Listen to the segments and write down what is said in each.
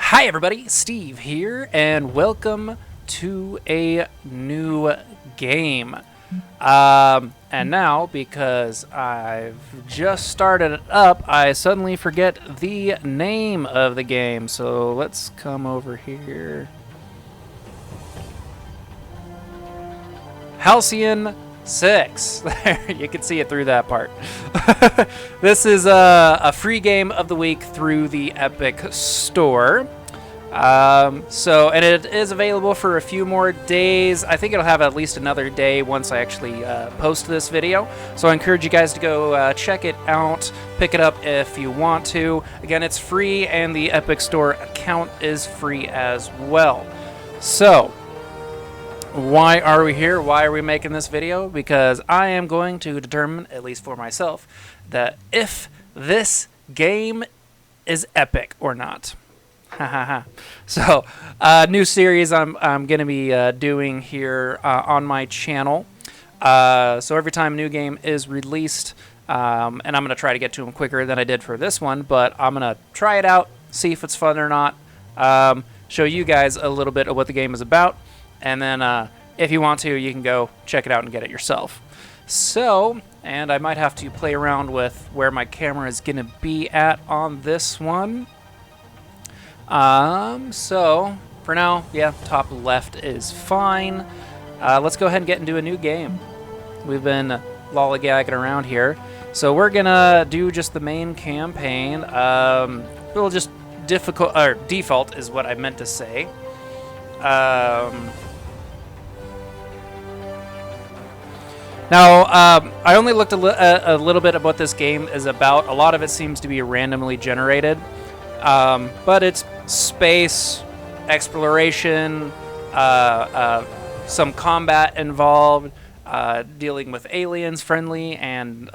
Hi everybody, Steve here, and welcome to a new game. And now, because I've just started it up, I suddenly forget the name of the game. So let's come over here. Halcyon 6. There, you can see it through that part. This is a free game of the week through the Epic Store. And it is available for a few more days. I think it'll have at least another day once I actually post this video. So I encourage you guys to go check it out, pick it up if you want to. Again, it's free, and the Epic Store account is free as well. So, why are we here? Why are we making this video? Because I am going to determine, at least for myself, that if this game is epic or not. So, new series I'm going to be doing here on my channel. So every time a new game is released, and I'm going to try to get to them quicker than I did for this one, but I'm going to try it out, see if it's fun or not, show you guys a little bit of what the game is about, and then if you want to, you can go check it out and get it yourself. So, and I might have to play around with where my camera is going to be at on this one. So for now, yeah, top left is fine. Let's go ahead and get into a new game. We've been lollygagging around here, so we're gonna do just the main campaign. We'll just default is what I meant to say. Now, I only looked a little bit at what this game is about. A lot of it seems to be randomly generated. But it's space, exploration, some combat involved, dealing with aliens, friendly and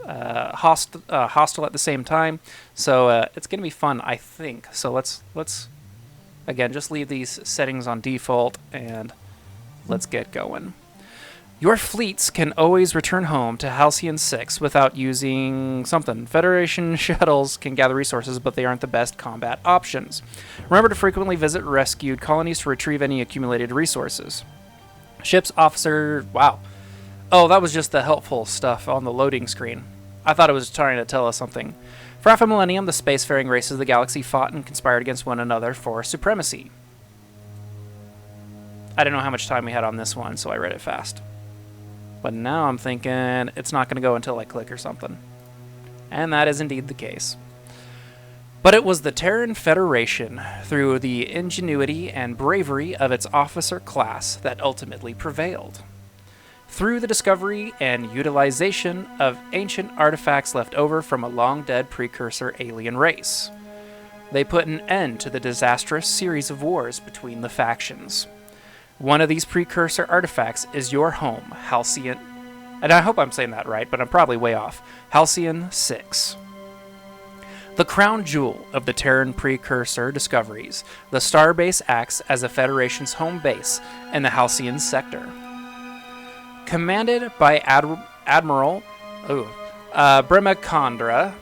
hostile at the same time. So it's going to be fun, I think. So let's again just leave these settings on default and let's get going. Your fleets can always return home to Halcyon 6 without using something. Federation shuttles can gather resources, but they aren't the best combat options. Remember to frequently visit rescued colonies to retrieve any accumulated resources. Ship's officer... Wow. Oh, that was just the helpful stuff on the loading screen. I thought it was trying to tell us something. For half a millennium, the spacefaring races of the galaxy fought and conspired against one another for supremacy. I didn't know how much time we had on this one, so I read it fast. But now I'm thinking it's not going to go until I click or something. And that is indeed the case. But it was the Terran Federation, through the ingenuity and bravery of its officer class, that ultimately prevailed. Through the discovery and utilization of ancient artifacts left over from a long-dead precursor alien race, they put an end to the disastrous series of wars between the factions. One of these precursor artifacts is your home, Halcyon... And I hope I'm saying that right, but I'm probably way off. Halcyon 6. The crown jewel of the Terran precursor discoveries, the starbase acts as the Federation's home base in the Halcyon sector. Commanded by Admiral Brimacondra,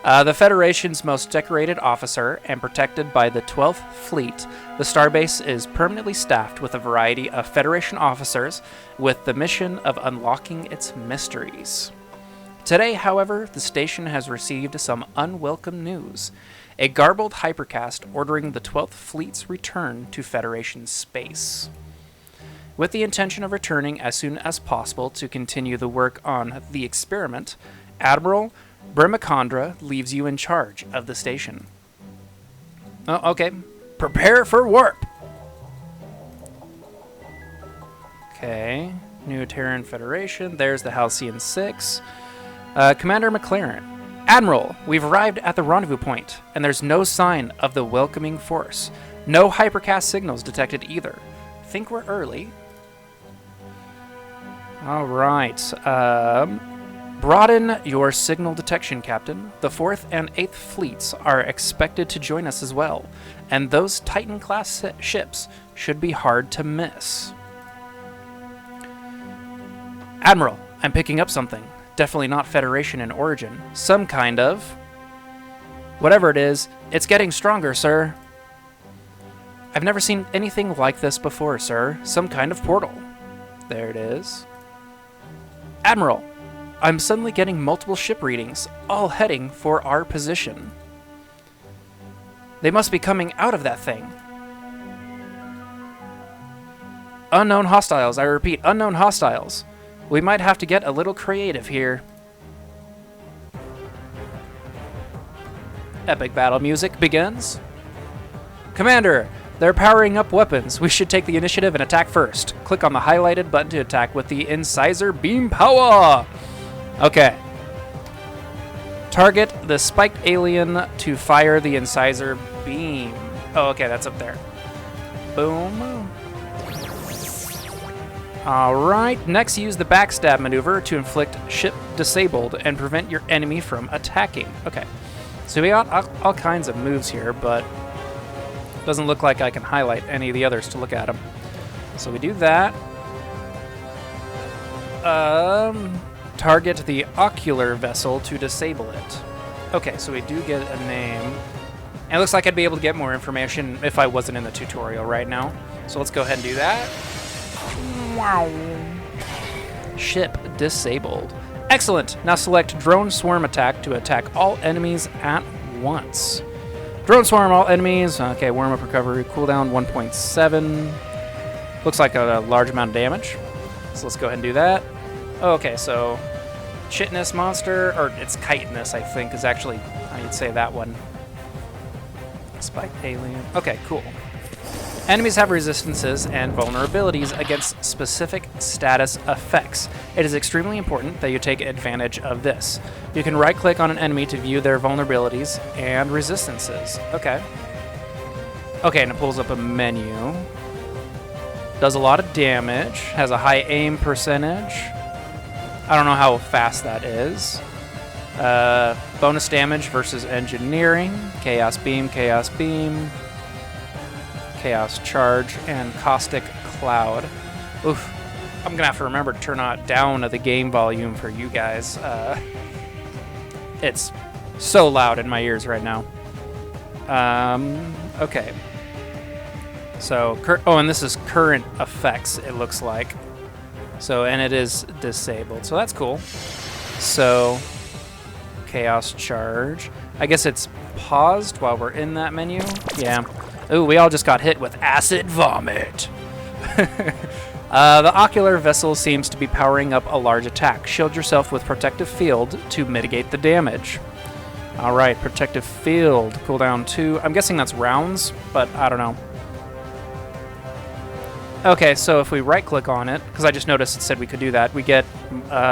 the Federation's most decorated officer and protected by the 12th Fleet, the starbase is permanently staffed with a variety of Federation officers with the mission of unlocking its mysteries. Today, however, the station has received some unwelcome news. A garbled hypercast ordering the 12th Fleet's return to Federation space. With the intention of returning as soon as possible to continue the work on the experiment, Admiral Brimacondra leaves you in charge of the station. Oh, okay. Prepare for warp! Okay. New Terran Federation. There's the Halcyon 6. Commander McLaren. Admiral, we've arrived at the rendezvous point, and there's no sign of the welcoming force. No hypercast signals detected either. Think we're early? Alright. Broaden your signal detection, Captain. The 4th and 8th Fleets are expected to join us as well, and those Titan-class ships should be hard to miss. Admiral, I'm picking up something. Definitely not Federation in origin. Some kind of... Whatever it is, it's getting stronger, sir. I've never seen anything like this before, sir. Some kind of portal. There it is. Admiral, I'm suddenly getting multiple ship readings, all heading for our position. They must be coming out of that thing. Unknown hostiles, I repeat, unknown hostiles. We might have to get a little creative here. Epic battle music begins. Commander, they're powering up weapons. We should take the initiative and attack first. Click on the highlighted button to attack with the Incisor Beam Power. Okay. Target the spiked alien to fire the Incisor Beam. Oh, okay, that's up there. Boom. Alright, next use the backstab maneuver to inflict ship disabled and prevent your enemy from attacking. Okay, so we got all kinds of moves here, but doesn't look like I can highlight any of the others to look at them. So we do that. Target the ocular vessel to disable it. Okay, so we do get a name. And it looks like I'd be able to get more information if I wasn't in the tutorial right now. So let's go ahead and do that. Wow. Ship disabled. Excellent. Now select Drone Swarm Attack to attack all enemies at once. Drone Swarm all enemies. Okay, warm up recovery. Cooldown 1.7. Looks like a large amount of damage. So let's go ahead and do that. Okay, so Chitinous monster, or it's Chitinous, I think, is actually how you'd say that one. Spiked alien. Okay, cool. Enemies have resistances and vulnerabilities against specific status effects. It is extremely important that you take advantage of this. You can right-click on an enemy to view their vulnerabilities and resistances. Okay. Okay, and it pulls up a menu. Does a lot of damage. Has a high aim percentage. I don't know how fast that is. Bonus damage versus engineering. Chaos Beam, Chaos Beam. Chaos Charge, and Caustic Cloud. Oof. I'm going to have to remember to turn down the game volume for you guys. It's so loud in my ears right now. Okay. So, and this is current effects, it looks like. So, and it is disabled. So that's cool. So, Chaos Charge. I guess it's paused while we're in that menu. Yeah. Ooh, we all just got hit with acid vomit. The ocular vessel seems to be powering up a large attack. Shield yourself with Protective Field to mitigate the damage. Alright, Protective Field. Cooldown 2. I'm guessing that's rounds, but I don't know. Okay, so if we right-click on it, because I just noticed it said we could do that, we get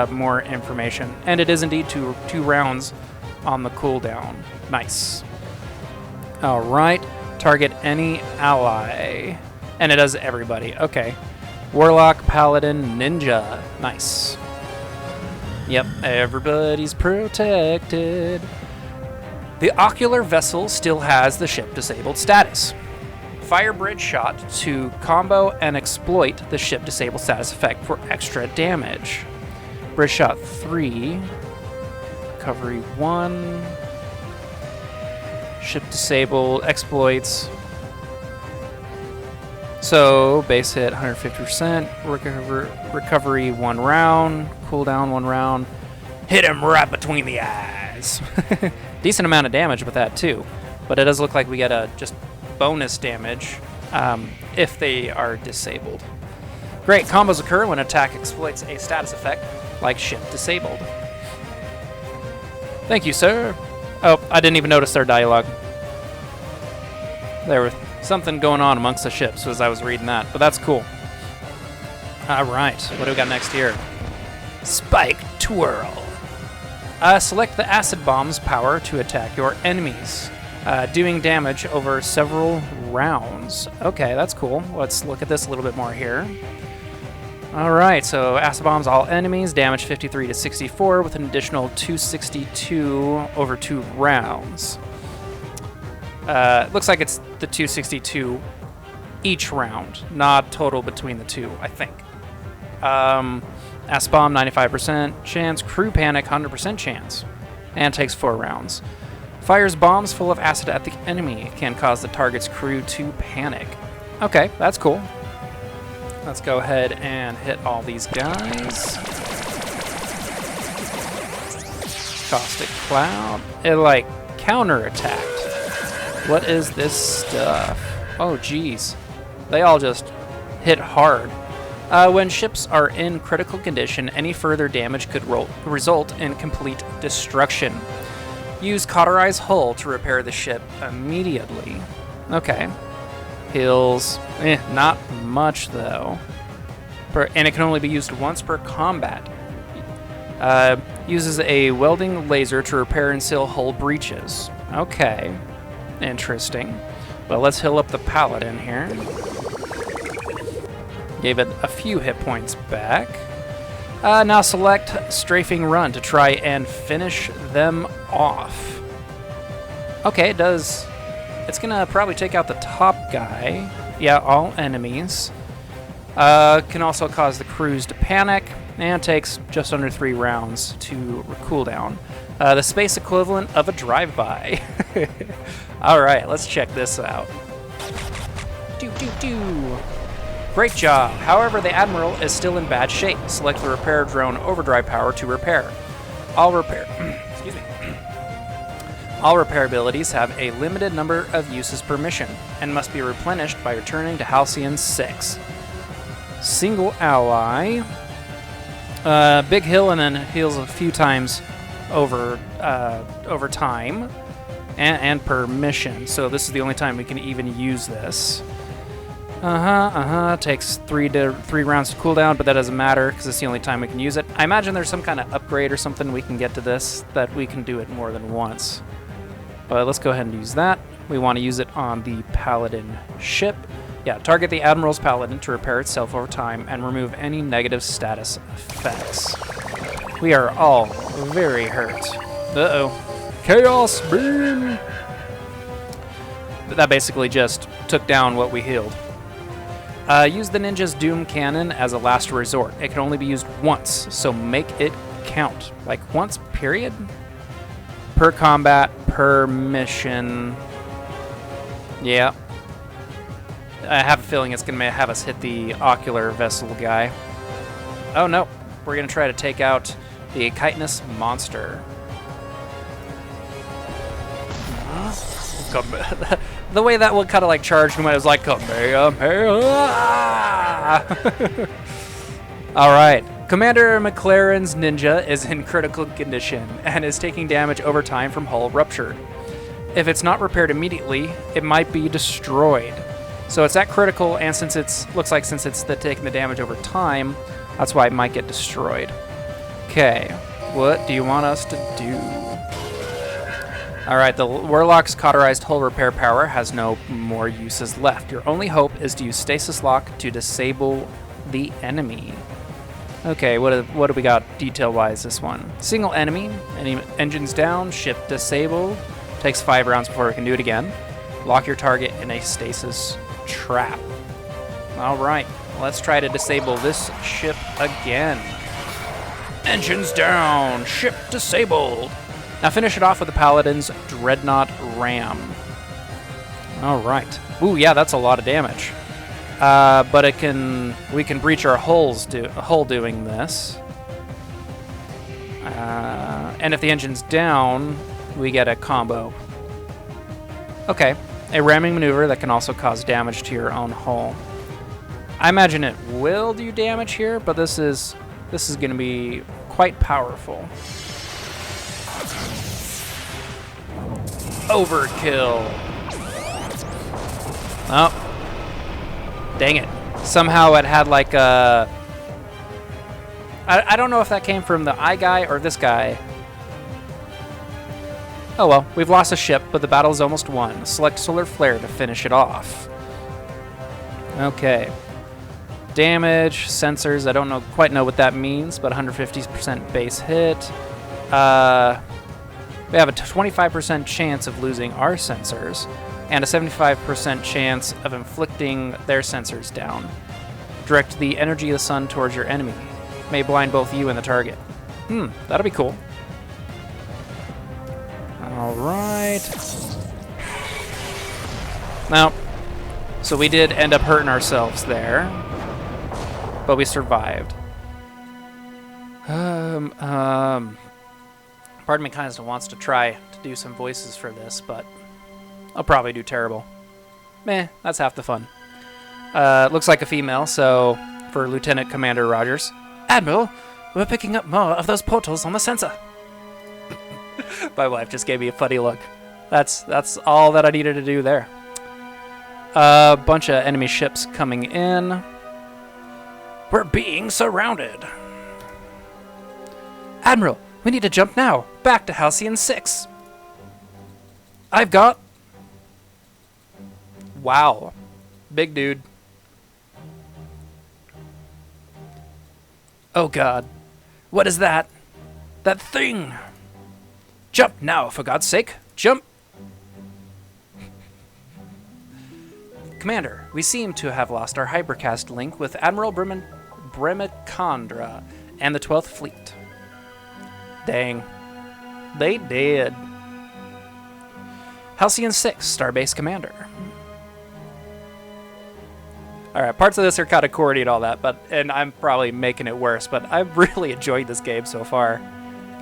more information. And it is indeed two rounds on the cooldown. Nice. Alright. Target any ally. And it does everybody. Okay. Warlock, Paladin, Ninja. Nice. Yep, everybody's protected. The ocular vessel still has the ship disabled status. Fire Bridge Shot to combo and exploit the ship disabled status effect for extra damage. Bridge Shot 3. Recovery 1. Ship disabled, exploits. So, base hit 150%, recovery 1 round, cooldown 1 round. Hit him right between the eyes. Decent amount of damage with that too. But it does look like we get a just bonus damage if they are disabled. Great, combos occur when attack exploits a status effect, like ship disabled. Thank you, sir. Oh, I didn't even notice their dialogue. There was something going on amongst the ships as I was reading that, but that's cool. Alright, what do we got next here? Spike Twirl. Select the Acid Bomb's power to attack your enemies, doing damage over several rounds. Okay, that's cool. Let's look at this a little bit more here. Alright, so Acid Bombs all enemies, damage 53 to 64 with an additional 262 over 2 rounds. It looks like it's the 262 each round, not total between the two, I think. Acid Bomb, 95% chance. Crew Panic, 100% chance. And takes 4 rounds. Fires bombs full of acid at the enemy. It can cause the target's crew to panic. Okay, that's cool. Let's go ahead and hit all these guys. Caustic Cloud. It, like, counterattacked. What is this stuff? Oh, geez. They all just hit hard. When ships are in critical condition, any further damage could result in complete destruction. Use Cauterize Hull to repair the ship immediately. Okay. Heals. Not much, though. And it can only be used once per combat. Uses a welding laser to repair and seal hull breaches. Okay. Interesting. Well, let's heal up the Paladin here. Gave it a few hit points back. Now select Strafing Run to try and finish them off. Okay, it does. It's gonna probably take out the top guy. Yeah, all enemies. Can also cause the crews to panic, and takes just under 3 rounds to cool down. The space equivalent of a drive-by. Alright, let's check this out. Great job. However, the Admiral is still in bad shape. Select the Repair Drone Overdrive Power to repair. All repair abilities have a limited number of uses per mission, and must be replenished by returning to Halcyon 6. Single ally. Big heal and then heals a few times over time and per mission. So this is the only time we can even use this. Takes 3 rounds to cool down, but that doesn't matter because it's the only time we can use it. I imagine there's some kind of upgrade or something we can get to this that we can do it more than once. But let's go ahead and use that. We want to use it on the Paladin ship. Yeah, target the Admiral's Paladin to repair itself over time and remove any negative status effects. We are all very hurt. Uh-oh. Chaos Beam! That basically just took down what we healed. Use the Ninja's Doom Cannon as a last resort. It can only be used once, so make it count. Like, once, period? Per combat, per mission. Yeah. I have a feeling it's going to have us hit the ocular vessel guy. Oh no, we're going to try to take out the chitinous monster. The way that one kind of like charged him, I was like, Kamehameha! Alright, Commander McLaren's Ninja is in critical condition and is taking damage over time from hull rupture. If it's not repaired immediately, it might be destroyed. So it's at critical, and since it's taking the damage over time, that's why it might get destroyed. Okay, what do you want us to do? Alright, the Warlock's Cauterized Hull Repair Power has no more uses left. Your only hope is to use Stasis Lock to disable the enemy. Okay, what do we got detail-wise this one? Single enemy, engines down, ship disabled. Takes 5 rounds before we can do it again. Lock your target in a stasis trap. Alright, let's try to disable this ship again. Engines down, ship disabled. Now finish it off with the Paladin's Dreadnought Ram. Alright. Ooh, yeah, that's a lot of damage. But we can breach our hull doing this. And if the engine's down, we get a combo. Okay, a ramming maneuver that can also cause damage to your own hull. I imagine it will do damage here, but this is going to be quite powerful. Overkill. Oh. Dang it. Somehow it had like a... I don't know if that came from the eye guy or this guy. Oh well, we've lost a ship, but the battle is almost won. Select Solar Flare to finish it off. Okay. Damage, sensors, I don't quite know what that means, but 150% base hit. We have a 25% chance of losing our sensors, and a 75% chance of inflicting their sensors down. Direct the energy of the sun towards your enemy. May blind both you and the target. That'll be cool. Alright. Now, so we did end up hurting ourselves there, but we survived. Pardon me kind of wants to try to do some voices for this, but I'll probably do terrible. Meh, that's half the fun. Looks like a female, so for Lieutenant Commander Rogers. Admiral, we're picking up more of those portals on the sensor. My wife just gave me a funny look. That's all that I needed to do there. A bunch of enemy ships coming in. We're being surrounded. Admiral, we need to jump now. Back to Halcyon 6. I've got... Wow. Big dude. Oh god. What is that? That thing! Jump now, for God's sake. Jump! Commander, we seem to have lost our hypercast link with Admiral Bremicandra and the 12th Fleet. Dang. They did. Halcyon 6, Starbase Commander. Alright, parts of this are kind of corny and all that, and I'm probably making it worse, but I've really enjoyed this game so far.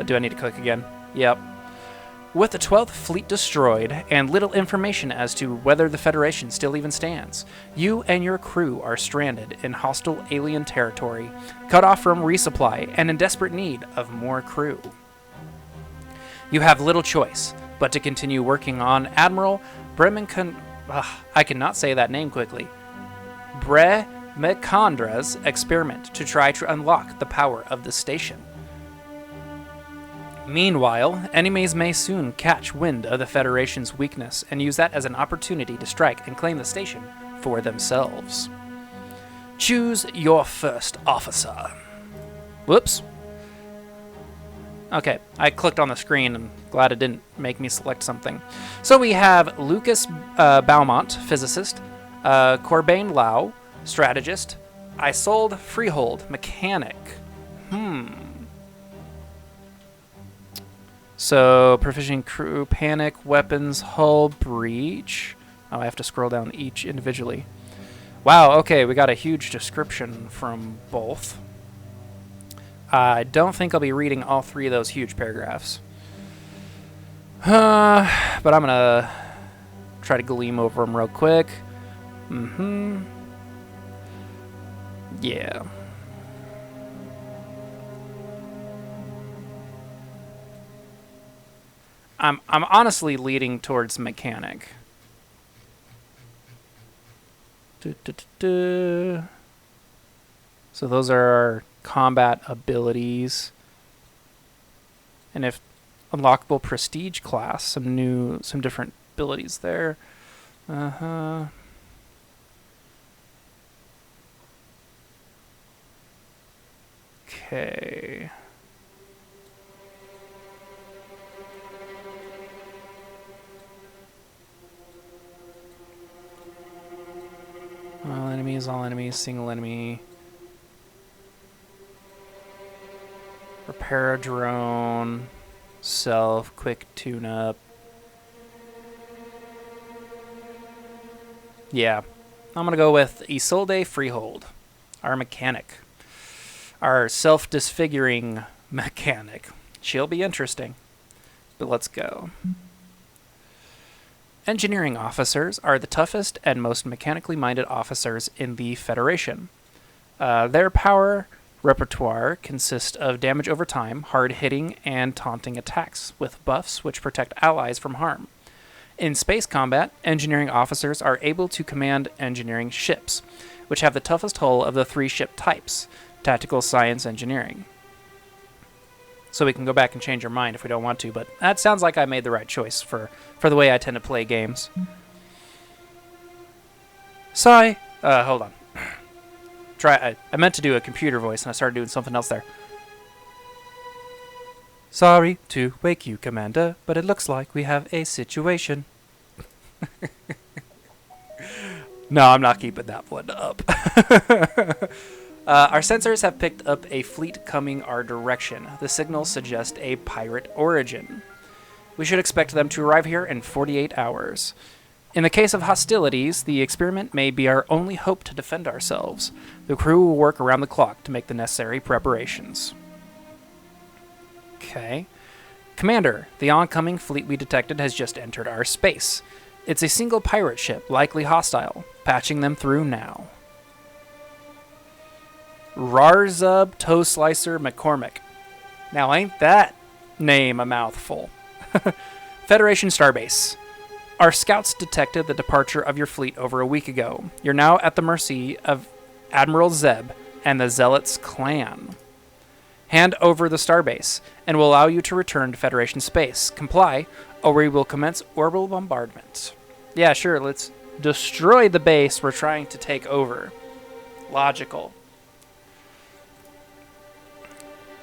Do I need to click again? Yep. With the 12th Fleet destroyed, and little information as to whether the Federation still even stands, you and your crew are stranded in hostile alien territory, cut off from resupply, and in desperate need of more crew. You have little choice but to continue working on Admiral I cannot say that name quickly. Bremicandra's experiment to try to unlock the power of the station. Meanwhile, enemies may soon catch wind of the Federation's weakness and use that as an opportunity to strike and claim the station for themselves. Choose your first officer. Whoops. Okay, I clicked on the screen and glad it didn't make me select something. So we have Lucas Beaumont, physicist, Corbane Lau, strategist, Isolde Freehold, mechanic. So, proficient crew, panic, weapons, hull, breach. Oh, I have to scroll down each individually. Wow, okay, we got a huge description from both. I don't think I'll be reading all three of those huge paragraphs. But I'm going to try to gleam over them real quick. Yeah. I'm honestly leading towards mechanic. So those are our combat abilities. And if unlockable prestige class, some different abilities there. Okay. All enemies, single enemy. Repair a drone. Self, quick tune-up. Yeah. I'm going to go with Isolde Freehold, our mechanic. Our self-disfiguring mechanic. She'll be interesting. But let's go. Engineering officers are the toughest and most mechanically minded officers in the Federation. Their power repertoire consists of damage over time, hard-hitting, and taunting attacks, with buffs which protect allies from harm. In space combat, engineering officers are able to command engineering ships, which have the toughest hull of the three ship types, tactical science engineering. So we can go back and change our mind if we don't want to, but that sounds like I made the right choice for the way I tend to play games. Sigh. Hold on. I meant to do a computer voice, and I started doing something else there. Sorry to wake you, Commander, but it looks like we have a situation. No, I'm not keeping that one up. Our sensors have picked up a fleet coming our direction. The signals suggest a pirate origin. We should expect them to arrive here in 48 hours. In the case of hostilities, the experiment may be our only hope to defend ourselves. The crew will work around the clock to make the necessary preparations. Okay. Commander, the oncoming fleet we detected has just entered our space. It's a single pirate ship, likely hostile. Patching them through now. Rarzub Toe Slicer McCormick. Now ain't that name a mouthful. Federation Starbase. Our scouts detected the departure of your fleet over a week ago. You're now at the mercy of Admiral Zeb and the Zealots clan. Hand over the starbase, and will allow you to return to Federation space. Comply, or we will commence orbital bombardment. Yeah, sure, let's destroy the base we're trying to take over. Logical.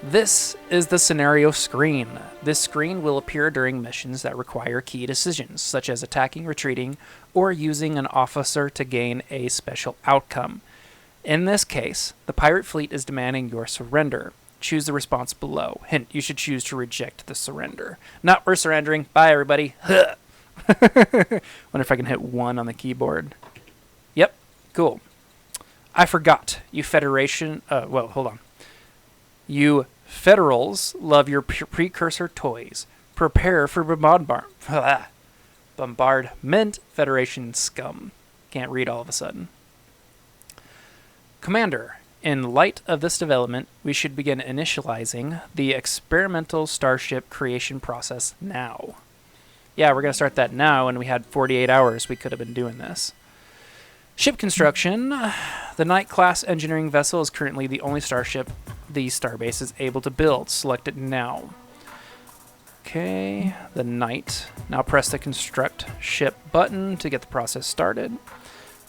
This is the scenario screen. This screen will appear during missions that require key decisions, such as attacking, retreating, or using an officer to gain a special outcome. In this case, the pirate fleet is demanding your surrender. Choose the response below. Hint, you should choose to reject the surrender. Not we're surrendering. Bye, everybody. Wonder if I can hit 1 on the keyboard. Yep, cool. I forgot. You Federation... well, hold on. You Federals love your precursor toys. Prepare for bombardment, Federation scum. Can't read all of a sudden. Commander, in light of this development, we should begin initializing the experimental starship creation process now. Yeah, we're going to start that now, and we had 48 hours we could have been doing this. Ship construction. The Knight-class engineering vessel is currently the only starship the Starbase is able to build. Select it now. Okay, the Knight. Now press the Construct Ship button to get the process started.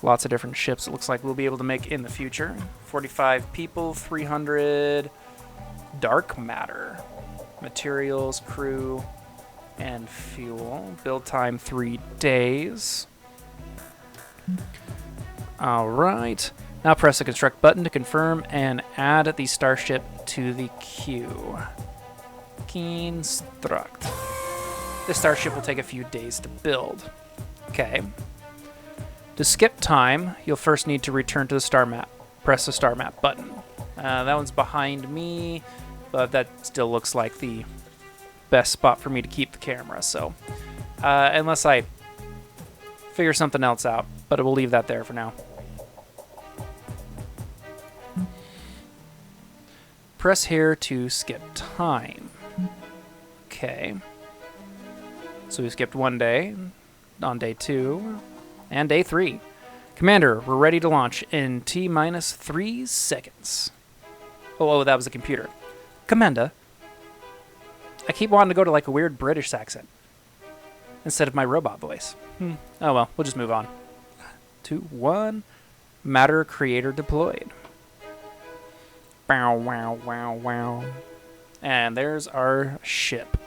Lots of different ships it looks like we'll be able to make in the future. 45 people, 300 dark matter. Materials, crew, and fuel. Build time 3 days. Alright. Now press the Construct button to confirm and add the starship to the queue. Construct. This starship will take a few days to build. Okay. To skip time, you'll first need to return to the star map. Press the star map button. That one's behind me, but that still looks like the best spot for me to keep the camera. So, unless I figure something else out, but we'll leave that there for now. Press here to skip time. Okay. So we skipped 1 day on day 2 and day 3. Commander, we're ready to launch in T-minus 3 seconds. Oh, that was the computer. Commander. I keep wanting to go to like a weird British accent instead of my robot voice. Oh well, we'll just move on. 2, 1. Matter creator deployed. Bow, wow, wow, wow. And there's our ship.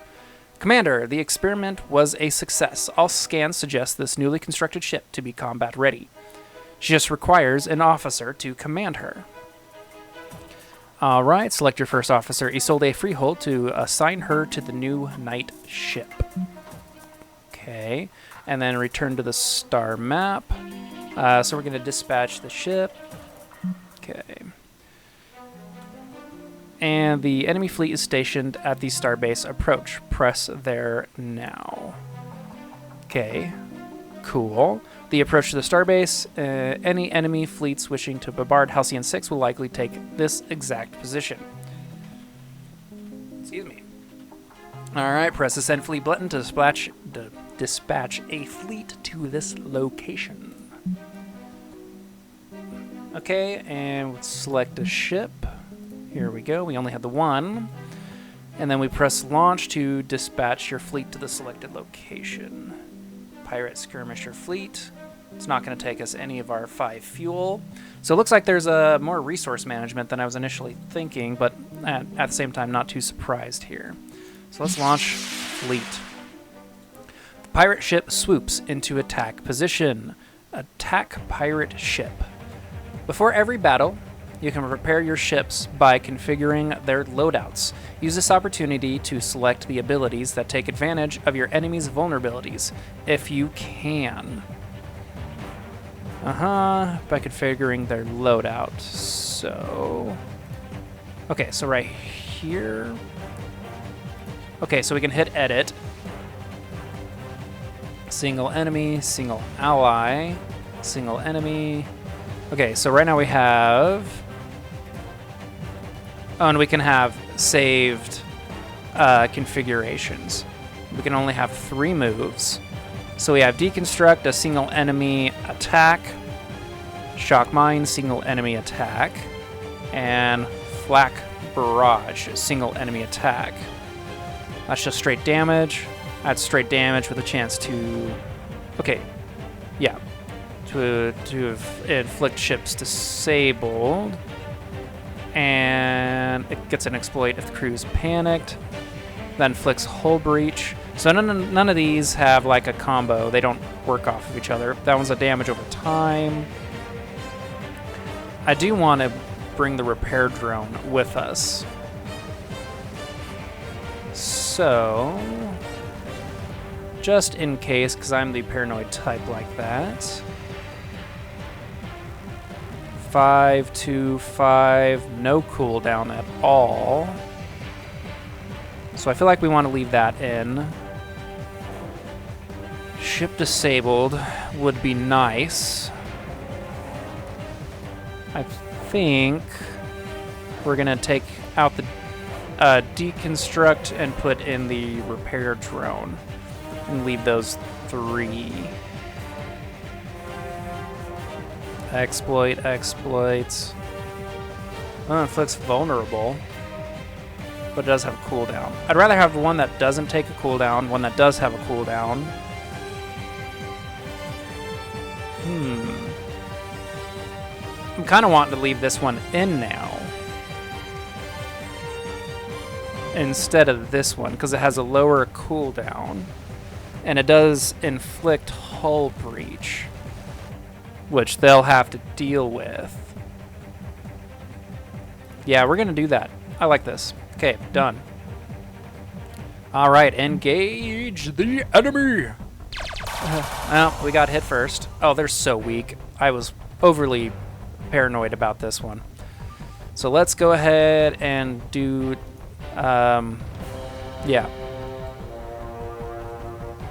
Commander, the experiment was a success. All scans suggest this newly constructed ship to be combat ready. She just requires an officer to command her. Alright, select your first officer, Isolde Freehold, to assign her to the new Knight ship. Okay, and then return to the star map. So we're going to dispatch the ship. Okay. And the enemy fleet is stationed at the starbase. Approach. Press there now. Okay. Cool. The approach to the starbase. Any enemy fleets wishing to bombard Halcyon 6 will likely take this exact position. Excuse me. Alright, press the send fleet button to dispatch a fleet to this location. Okay, and let's select a ship. Here we go. We only had the one. And then we press launch to dispatch your fleet to the selected location. Pirate skirmisher fleet. It's not going to take us any of our 5 fuel. So it looks like there's more resource management than I was initially thinking, but at the same time, not too surprised here. So let's launch fleet. The pirate ship swoops into attack position. Attack pirate ship. Before every battle, you can repair your ships by configuring their loadouts. Use this opportunity to select the abilities that take advantage of your enemy's vulnerabilities, if you can. By configuring their loadout. So... okay, so right here... okay, so we can hit edit. Single enemy, single ally, single enemy. Okay, so right now we have... oh, and we can have saved configurations. We can only have 3 moves. So we have deconstruct, a single enemy attack, shock mine, single enemy attack, and flak barrage, single enemy attack. That's just straight damage. That's straight damage with a chance to... okay, yeah. To inflict ships disabled. And it gets an exploit if the crew's panicked. That inflicts hull breach. So none of these have like a combo. They don't work off of each other. That one's a damage over time. I do want to bring the repair drone with us. So, just in case, because I'm the paranoid type like that. 5, 2, 5, no cooldown at all. So I feel like we want to leave that in. Ship disabled would be nice. I think we're going to take out the deconstruct and put in the repair drone. And leave those 3. Exploits. Oh, inflicts vulnerable. But it does have a cooldown. I'd rather have one that doesn't take a cooldown, one that does have a cooldown. I'm kind of wanting to leave this one in now, instead of this one, because it has a lower cooldown. And it does inflict hull breach, which they'll have to deal with. Yeah, we're going to do that. I like this. Okay, done. Alright, engage the enemy! Well, we got hit first. Oh, they're so weak. I was overly paranoid about this one. So let's go ahead and do... yeah.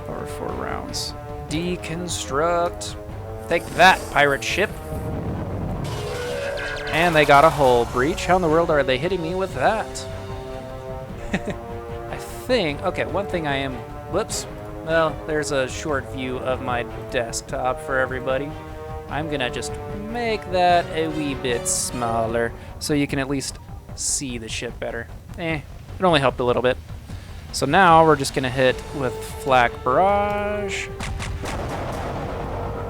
Over 4 rounds. Deconstruct. Take that, pirate ship. And they got a hull breach. How in the world are they hitting me with that? I think... okay, one thing I am... whoops. Well, there's a short view of my desktop for everybody. I'm going to just make that a wee bit smaller so you can at least see the ship better. It only helped a little bit. So now we're just going to hit with flak barrage,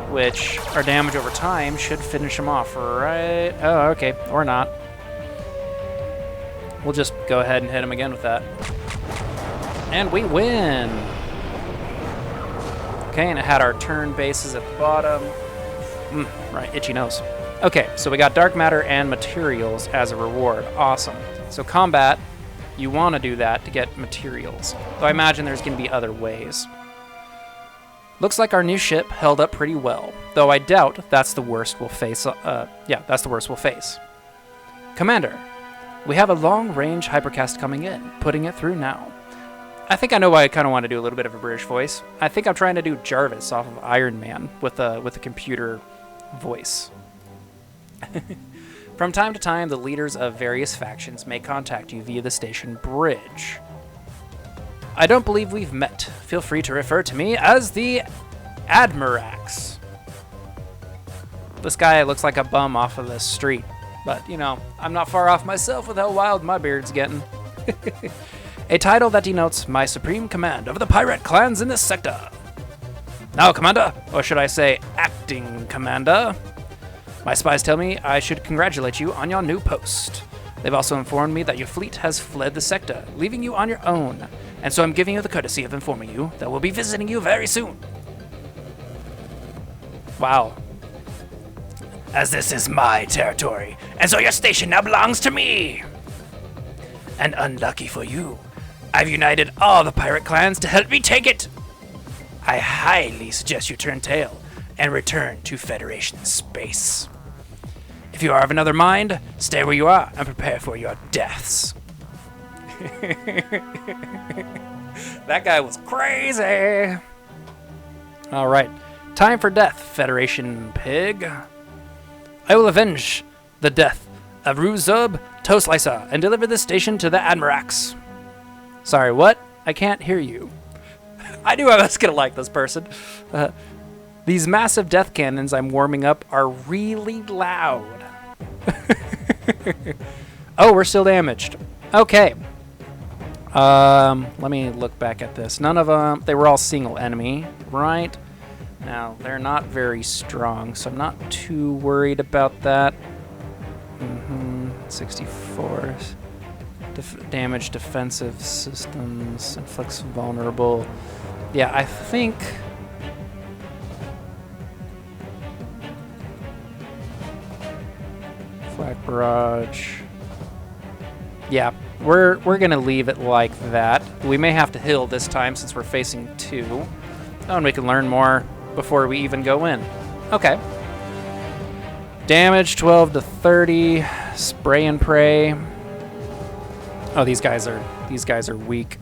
which our damage over time should finish them off, right? Oh, okay, or not. We'll just go ahead and hit him again with that. And we win! Okay, and it had our turn bases at the bottom. Right, itchy nose. Okay, so we got dark matter and materials as a reward. Awesome. So combat, you want to do that to get materials. Though I imagine there's going to be other ways. Looks like our new ship held up pretty well, though I doubt that's the worst we'll face. Yeah, that's the worst we'll face. Commander, we have a long-range hypercast coming in, putting it through now. I think I know why I kind of want to do a little bit of a British voice. I think I'm trying to do Jarvis off of Iron Man with a computer voice. From time to time, the leaders of various factions may contact you via the station bridge. I don't believe we've met. Feel free to refer to me as the Admirax. This guy looks like a bum off of the street, but, you know, I'm not far off myself with how wild my beard's getting. A title that denotes my supreme command over the pirate clans in this sector. Now, Commander, or should I say acting commander, my spies tell me I should congratulate you on your new post. They've also informed me that your fleet has fled the sector, leaving you on your own, and so I'm giving you the courtesy of informing you that we'll be visiting you very soon. Wow. as this is my territory, and so your station now belongs to me. And unlucky for you, I've united all the pirate clans to help me take it. I highly suggest you turn tail and return to Federation space. If you are of another mind, stay where you are and prepare for your deaths. That guy was crazy. All right, time for death, Federation pig. I will avenge the death of Ruzub Toeslicer and deliver this station to the Admirax. Sorry, what? I can't hear you. I knew I was gonna like this person. These massive death cannons I'm warming up are really loud. Oh, we're still damaged. Okay. Let me look back at this. None of them, they were all single enemy, right? Now, they're not very strong, so I'm not too worried about that. 64. Damage defensive systems, inflicts vulnerable. Yeah, I think... Flak barrage. Yeah, we're gonna leave it like that. We may have to heal this time since we're facing 2. Oh, and we can learn more before we even go in. Okay. Damage 12 to 30. Spray and pray. Oh, these guys are weak.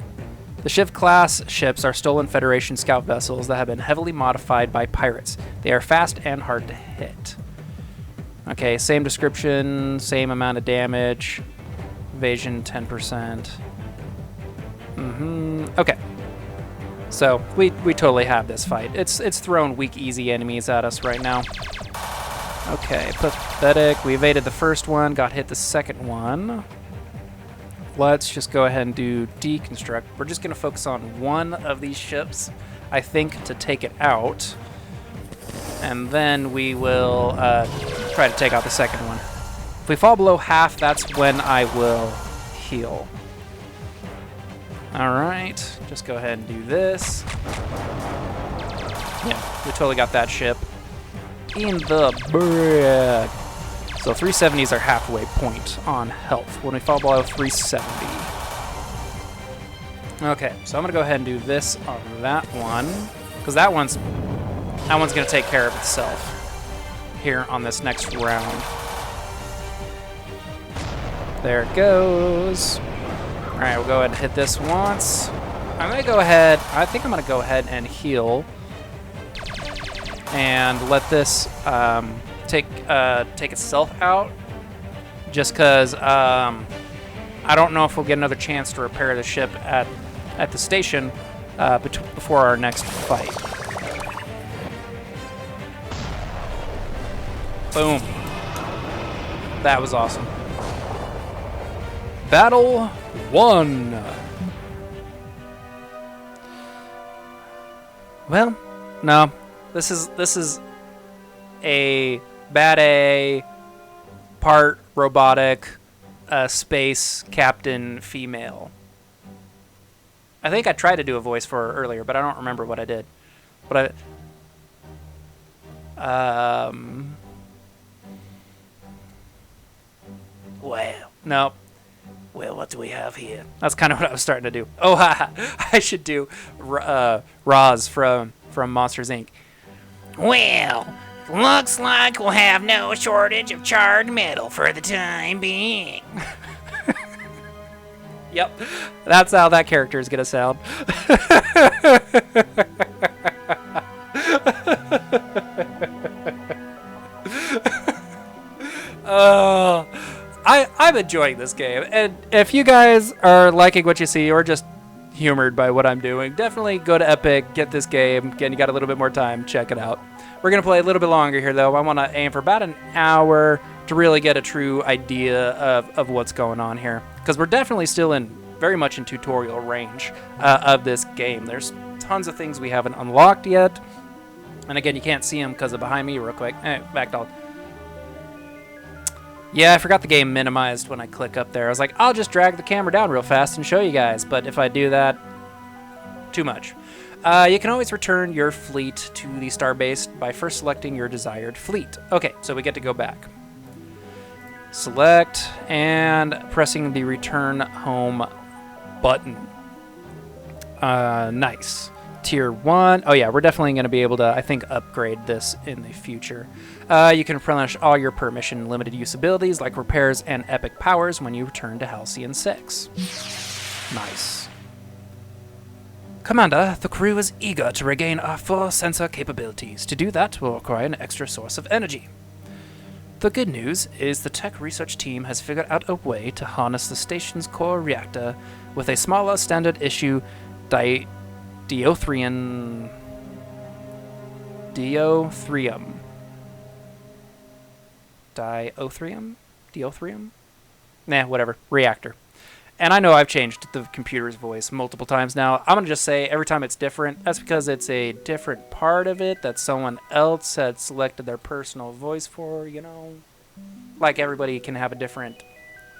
The Shiv class ships are stolen Federation scout vessels that have been heavily modified by pirates. They are fast and hard to hit. Okay, same description, same amount of damage. Evasion 10%. Okay. So we totally have this fight. It's throwing weak, easy enemies at us right now. Okay, pathetic. We evaded the first one, got hit the second one. Let's just go ahead and do deconstruct. We're just gonna focus on one of these ships, I think, to take it out. And then we will try to take out the second one. If we fall below half, that's when I will heal. All right, just go ahead and do this. Yeah, we totally got that ship in the bag. So 370 is our halfway point on health when we fall below 370. Okay, so I'm gonna go ahead and do this on that one, because that one's gonna take care of itself here on this next round. There it goes. All right, we'll go ahead and hit this once. I think I'm gonna go ahead and heal and let this take itself out, just because I don't know if we'll get another chance to repair the ship at the station before our next fight. Boom. That was awesome. Battle 1. Well, no. This is a bad A, part robotic, space captain female. I think I tried to do a voice for her earlier, but I don't remember what I did. But well, no. Well, what do we have here? That's kind of what I was starting to do. Oh, I should do Roz from Monsters, Inc. Well, looks like we'll have no shortage of charred metal for the time being. Yep, that's how that character is gonna sound. I'm enjoying this game, and if you guys are liking what you see or just humored by what I'm doing, definitely go to Epic, get this game. Again, you got a little bit more time, check it out. We're gonna play a little bit longer here, though. I want to aim for about an hour to really get a true idea of what's going on here, because we're definitely still very much in tutorial range of this game. There's tons of things we haven't unlocked yet, and again, you can't see them because of behind me real quick. Backdoll. Yeah, I forgot the game minimized when I click up there. I was like, I'll just drag the camera down real fast and show you guys, but if I do that, too much. You can always return your fleet to the starbase by first selecting your desired fleet. Okay, so we get to go back. Select and pressing the return home button. Nice. Tier 1. Oh yeah, we're definitely going to be able to, I think, upgrade this in the future. You can replenish all your per mission limited use abilities like repairs and epic powers when you return to Halcyon 6. Nice. Commander, the crew is eager to regain our full sensor capabilities. To do that, we'll require an extra source of energy. The good news is the tech research team has figured out a way to harness the station's core reactor with a smaller standard issue Diothrium. Nah, whatever. Reactor. And I know I've changed the computer's voice multiple times now. I'm going to just say every time it's different. That's because it's a different part of it that someone else had selected their personal voice for, you know. Like everybody can have a different,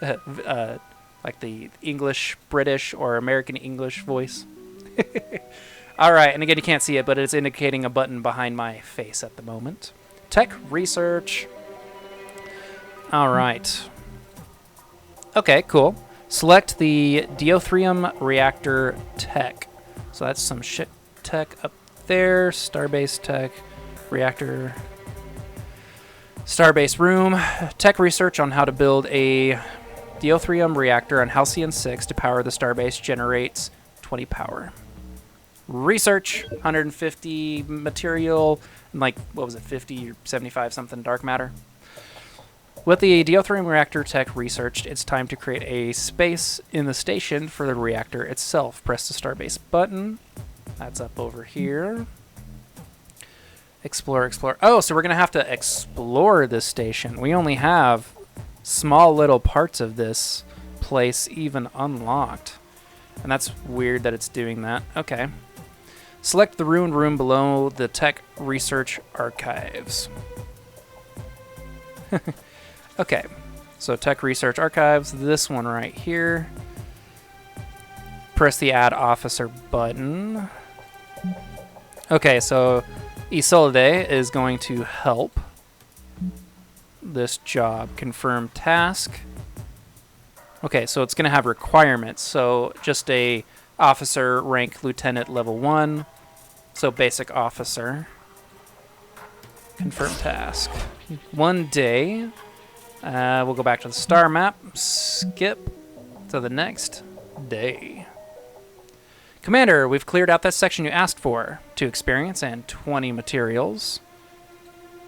like the English, British, or American English voice. Alright, and again, you can't see it, but it's indicating a button behind my face at the moment. Tech research. Alright. Okay, cool. Select the Diothrium reactor tech. So that's some shit tech up there. Starbase tech. Reactor. Starbase room. Tech research on how to build a Diothrium reactor on Halcyon 6 to power the starbase generates 20 power. Research, 150 material, and like, what was it, 50 or 75 something dark matter. With the Diothrium reactor tech researched, it's time to create a space in the station for the reactor itself. Press the starbase button. That's up over here. Explore, explore. Oh, so we're going to have to explore this station. We only have small little parts of this place even unlocked. And that's weird that it's doing that. Okay. Select the ruined room below the tech research archives. Okay. So tech research archives, this one right here. Press the add officer button. Okay, so Isolde is going to help this job. Confirm task. Okay, so it's going to have requirements. So just a officer rank lieutenant level 1. So basic officer. Confirm task. 1 day. We'll go back to the star map. Skip to the next day. Commander, we've cleared out that section you asked for. 2 experience and 20 materials.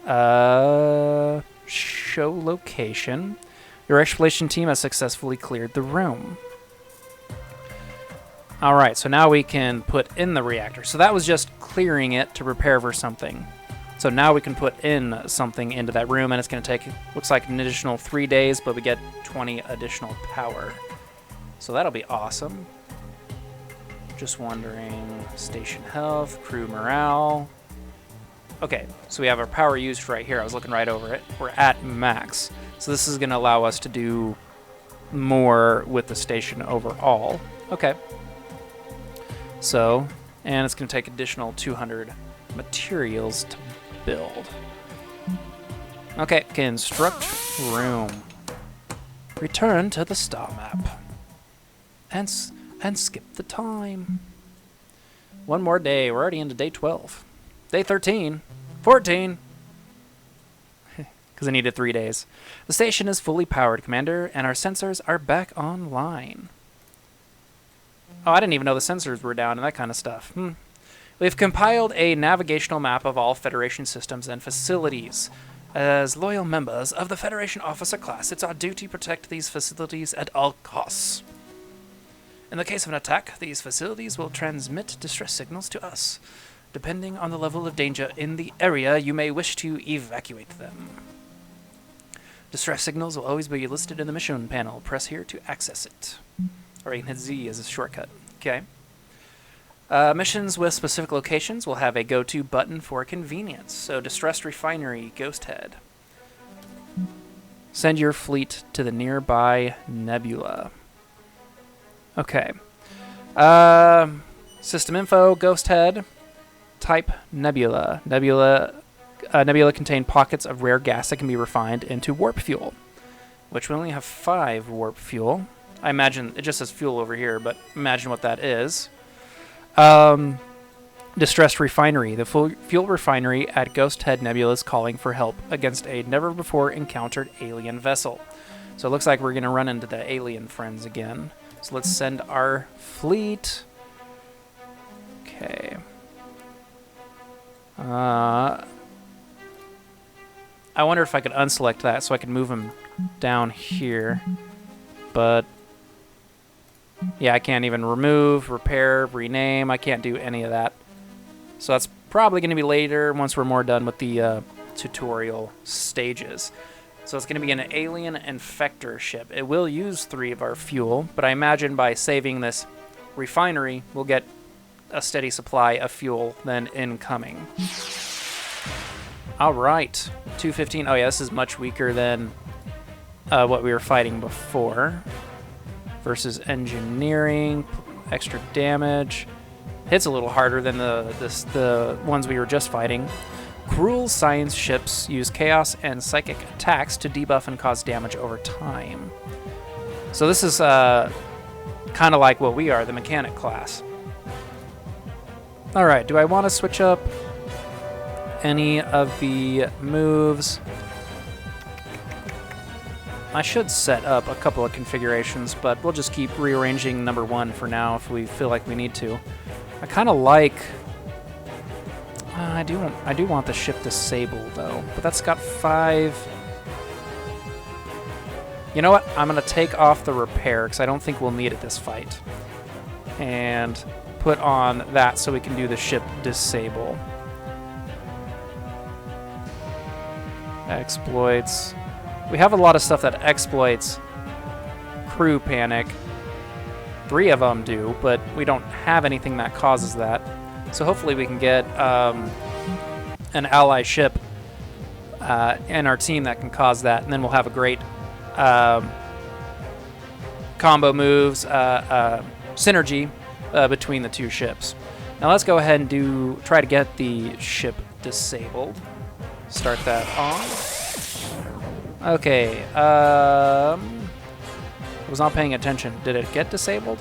Show location. Your exploration team has successfully cleared the room. Alright, so now we can put in the reactor. So that was just clearing it to prepare for something. So now we can put in something into that room, and it's going to take, looks like, an additional 3 days, but we get 20 additional power. So that'll be awesome. Just wondering, station health, crew morale. Okay, so we have our power used right here. I was looking right over it. We're at max. So this is going to allow us to do more with the station overall. Okay. So, and it's going to take additional 200 materials to build. Okay, construct room. Return to the star map. And skip the time. 1 more day. We're already into day 12. Day 13. 14. Because I needed 3 days. The station is fully powered, Commander, and our sensors are back online. Oh, I didn't even know the sensors were down and that kind of stuff. We've compiled a navigational map of all Federation systems and facilities. As loyal members of the Federation officer class, it's our duty to protect these facilities at all costs. In the case of an attack, these facilities will transmit distress signals to us. Depending on the level of danger in the area, you may wish to evacuate them. Distress signals will always be listed in the mission panel. Press here to access it. Or you can hit Z as a shortcut. Okay. Missions with specific locations will have a go-to button for convenience. So, Distressed Refinery, Ghost Head. Send your fleet to the nearby nebula. Okay. System info, Ghost Head. Type Nebula. Nebula contain pockets of rare gas that can be refined into warp fuel, which we only have 5 warp fuel. I imagine it just says fuel over here, but imagine what that is. Distressed refinery. The fuel refinery at Ghost Head Nebula is calling for help against a never-before-encountered alien vessel. So it looks like we're going to run into the alien friends again. So let's send our fleet. Okay. I wonder if I could unselect that so I could move him down here. But yeah, I can't even remove, repair, rename. I can't do any of that. So that's probably going to be later once we're more done with the tutorial stages. So it's going to be an alien infector ship. It will use 3 of our fuel, but I imagine by saving this refinery, we'll get a steady supply of fuel then incoming. All right, 215. Oh yeah, this is much weaker than what we were fighting before. Versus engineering, extra damage. Hits a little harder than the ones we were just fighting. Cruel science ships use chaos and psychic attacks to debuff and cause damage over time. So this is kind of like what we are, the mechanic class. All right, do I want to switch up any of the moves? I should set up a couple of configurations, but we'll just keep rearranging number 1 for now if we feel like we need to. I kind of like... I do want the ship disabled, though, but that's got 5... You know what? I'm going to take off the repair, because I don't think we'll need it this fight. And put on that so we can do the ship disable. Exploits. We have a lot of stuff that exploits crew panic. 3 of them do, but we don't have anything that causes that. So hopefully we can get an ally ship in our team that can cause that, and then we'll have a great combo moves, synergy between the 2 ships. Now let's go ahead and try to get the ship disabled. Start that on. Okay, I was not paying attention. Did it get disabled?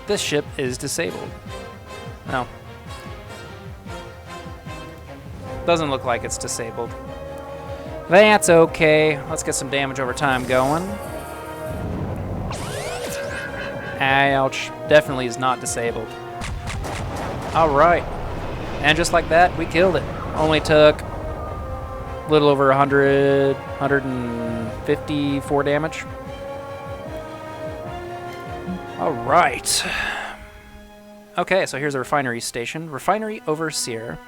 This ship is disabled. No. Doesn't look like it's disabled. That's okay. Let's get some damage over time going. Ouch. Definitely is not disabled. Alright. And just like that, we killed it. Only took a little over 154 damage. All right. Okay, so here's a refinery station. Refinery Overseer.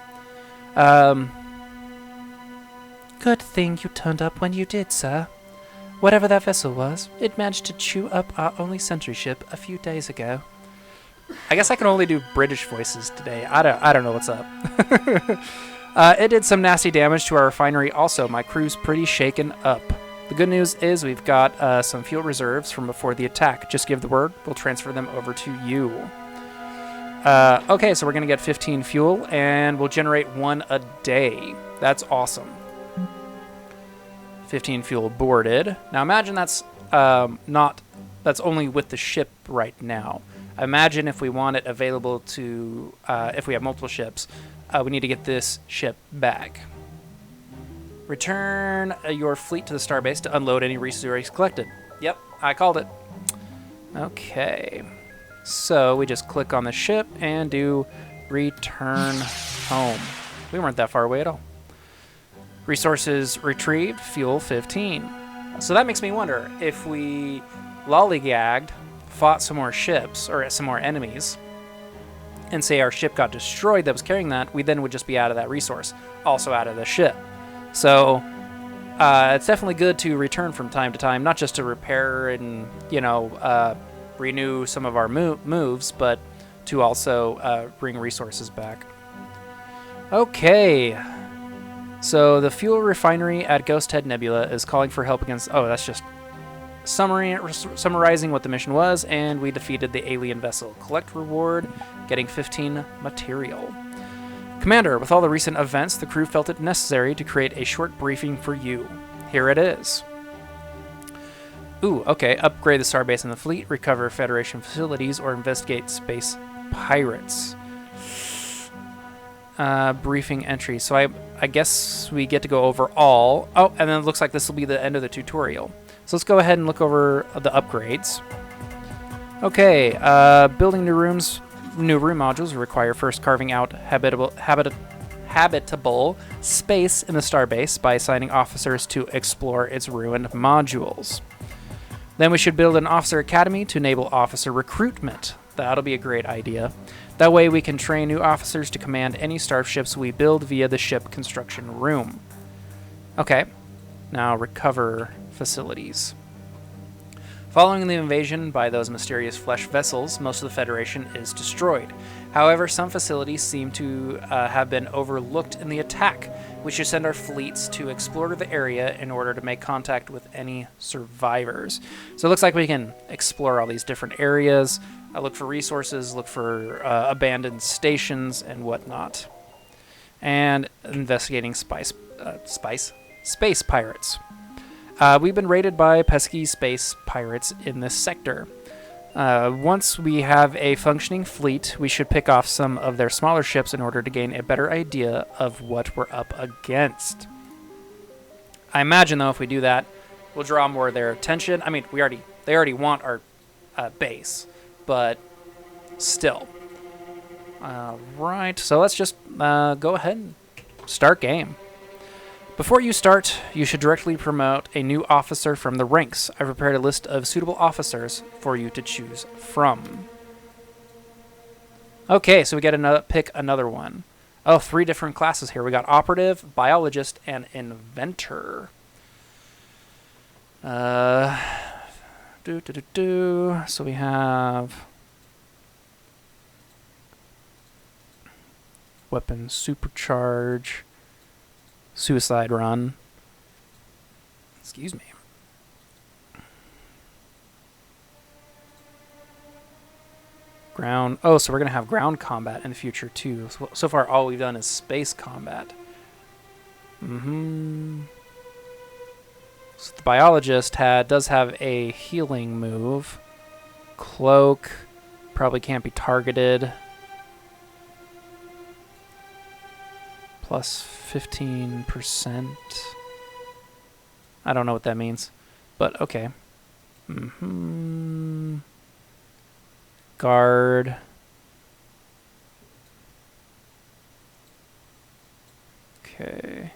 Good thing you turned up when you did, sir. Whatever that vessel was, it managed to chew up our only sentry ship a few days ago. I guess I can only do British voices today. I don't know what's up. It did some nasty damage to our refinery also. My crew's pretty shaken up. The good news is we've got some fuel reserves from before the attack. Just give the word. We'll transfer them over to you. Okay, so we're going to get 15 fuel, and we'll generate 1 a day. That's awesome. 15 fuel boarded. Now imagine that's that's only with the ship right now. Imagine if we want it available to, if we have multiple ships, we need to get this ship back. Return your fleet to the starbase to unload any resources collected. Yep, I called it. Okay. So we just click on the ship and do return home. We weren't that far away at all. Resources retrieved, fuel 15. So that makes me wonder, if we lollygagged, fought some more ships, or some more enemies, and say our ship got destroyed that was carrying that, we then would just be out of that resource, also out of the ship. So it's definitely good to return from time to time, not just to repair and, renew some of our moves, but to also bring resources back. Okay. So the fuel refinery at Ghost Head Nebula is calling for help against... Oh, that's just summarizing what the mission was, and we defeated the alien vessel. Collect reward, getting 15 material. Commander, with all the recent events, the crew felt it necessary to create a short briefing for you. Here it is. Ooh, okay. Upgrade the starbase and the fleet, recover Federation facilities, or investigate space pirates. Briefing entry. So I guess we get to go over all. Oh, and then it looks like this will be the end of the tutorial. So let's go ahead and look over the upgrades. Okay, building new room modules require first carving out habitable space in the starbase by assigning officers to explore its ruined modules. Then we should build an officer academy to enable officer recruitment. That'll be a great idea. That way we can train new officers to command any starships we build via the ship construction room. Okay, now recover facilities. Following the invasion by those mysterious flesh vessels, most of the Federation is destroyed. However, some facilities seem to have been overlooked in the attack. We should send our fleets to explore the area in order to make contact with any survivors. So it looks like we can explore all these different areas, look for resources, look for abandoned stations and whatnot. And investigating space pirates. We've been raided by pesky space pirates in this sector. Once we have a functioning fleet, we should pick off some of their smaller ships in order to gain a better idea of what we're up against. I imagine, though, if we do that, we'll draw more of their attention. I mean, they already want our base, but still. Right, so let's just go ahead and start game. Before you start, you should directly promote a new officer from the ranks. I've prepared a list of suitable officers for you to choose from. Okay, so we get pick another one. Oh, 3 different classes here. We got operative, biologist, and inventor. So we have weapon supercharge. Suicide run. Excuse me. Ground. Oh, so we're going to have ground combat in the future, too. So far, all we've done is space combat. So the biologist does have a healing move. Cloak. Probably can't be targeted. Plus 15%. I don't know what that means, but okay. Guard. Okay.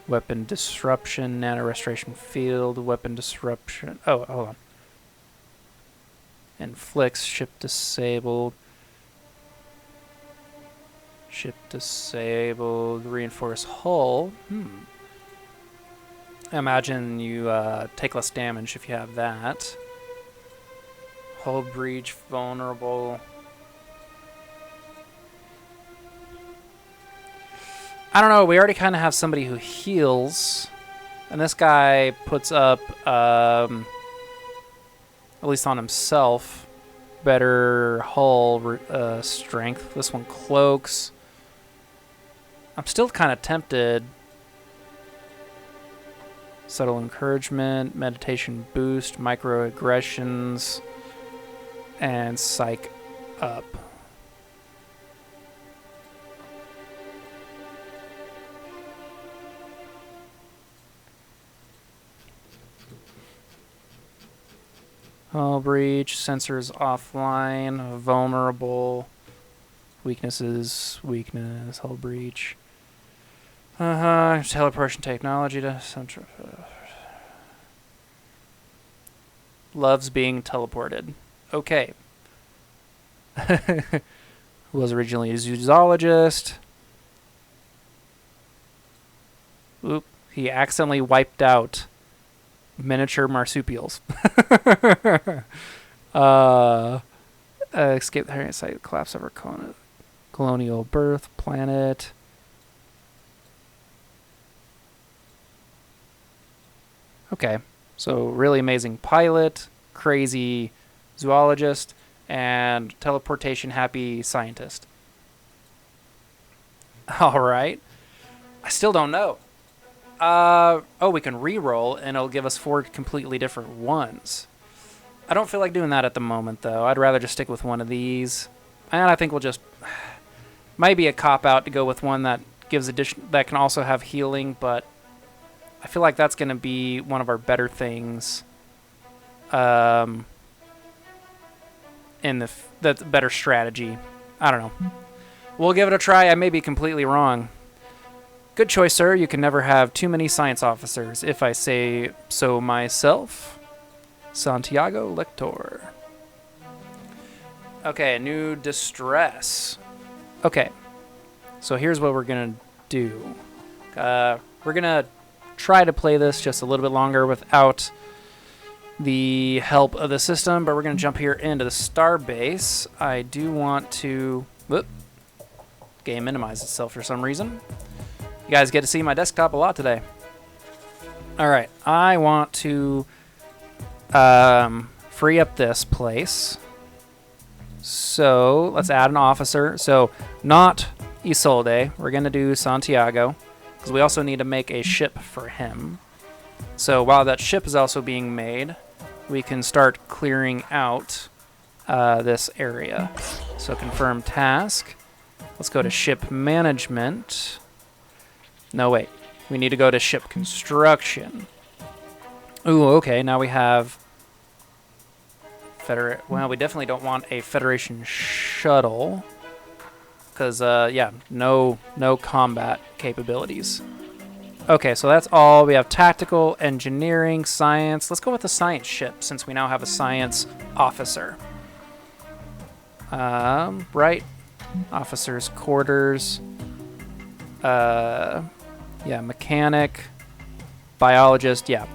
Weapon disruption, nano restoration field, weapon disruption. Oh, hold on. Inflicts, ship disabled. Ship disabled, reinforce hull. I imagine you take less damage if you have that. Hull breach, vulnerable. I don't know, we already kind of have somebody who heals. And this guy puts up, at least on himself, better hull strength. This one cloaks. I'm still kind of tempted. Subtle encouragement, meditation boost, microaggressions, and psych up. Hull breach, sensors offline, vulnerable, weaknesses, weakness, hull breach. Teleportation technology to center. Loves being teleported. Okay. Was originally a zoologist. Oop. He accidentally wiped out miniature marsupials. Escape the Harriet site, collapse of our colonial birth planet. Okay, so really amazing pilot, crazy zoologist, and teleportation happy scientist. All right. I still don't know. Oh, we can re-roll, and it'll give us 4 completely different ones. I don't feel like doing that at the moment, though. I'd rather just stick with one of these. And I think we'll just... Might be a cop-out to go with one that gives addition that can also have healing, but I feel like that's going to be one of our better things. In that's a better strategy. I don't know. We'll give it a try. I may be completely wrong. Good choice, sir. You can never have too many science officers, if I say so myself. Santiago Lector. Okay, new distress. Okay, so here's what we're going to do. We're going to try to play this just a little bit longer without the help of the system, but we're going to jump here into the star base. I do want to... Whoop. Game minimized itself for some reason. You guys get to see my desktop a lot today. Alright, I want to free up this place. So, let's add an officer. So, not Isolde. We're going to do Santiago, because we also need to make a ship for him. So, while that ship is also being made, we can start clearing out this area. So, confirm task. Let's go to ship management. No, wait. We need to go to ship construction. Ooh, okay. Now we have... Well, we definitely don't want a Federation shuttle. Because, yeah, no combat capabilities. Okay, so that's all. We have tactical, engineering, science. Let's go with the science ship, since we now have a science officer. Right. Officers' quarters. Yeah, mechanic. Biologist, yeah.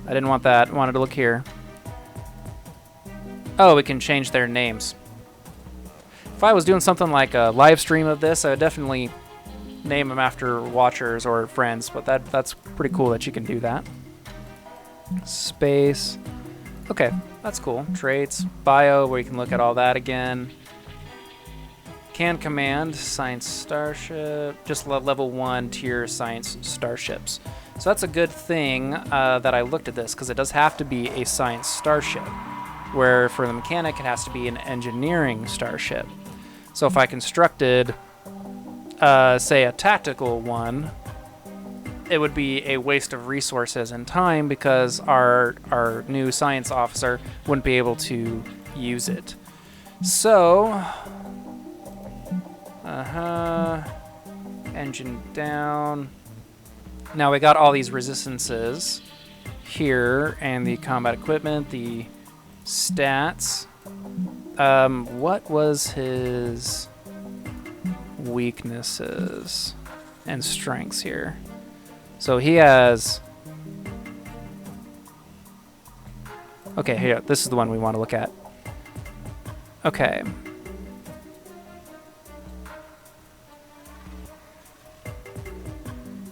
I didn't want that. I wanted to look here. Oh, we can change their names. If I was doing something like a live stream of this, I would definitely name them after watchers or friends, but that's pretty cool that you can do that. Space. Okay, that's cool. Traits. Bio, where you can look at all that again. Can command science starship. Just level 1 tier science starships. So that's a good thing that I looked at this, because it does have to be a science starship, where for the mechanic it has to be an engineering starship. So if I constructed, say, a tactical one, it would be a waste of resources and time, because our new science officer wouldn't be able to use it. So... engine down. Now we got all these resistances here, and the combat equipment, the stats. What was his weaknesses and strengths here? So he has... Okay, here, this is the one we want to look at. Okay.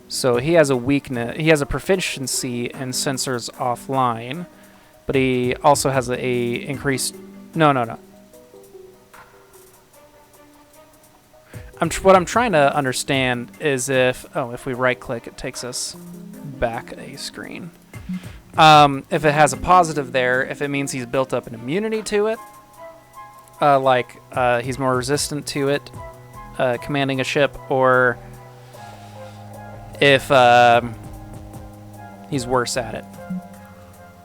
So he has a weakness. He has a proficiency in sensors offline, but he also has a increased. No. What I'm trying to understand is if we right click, it takes us back a screen. If it has a positive there, if it means he's built up an immunity to it, like he's more resistant to it, commanding a ship, or if he's worse at it.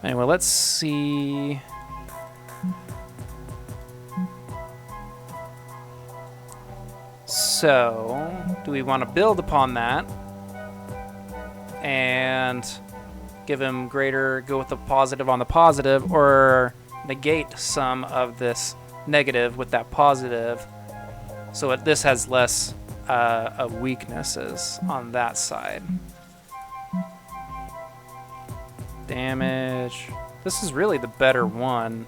Anyway, let's see. So, do we want to build upon that and give him greater, go with the positive on the positive, or negate some of this negative with that positive, so this has less of weaknesses on that side? Damage. This is really the better one,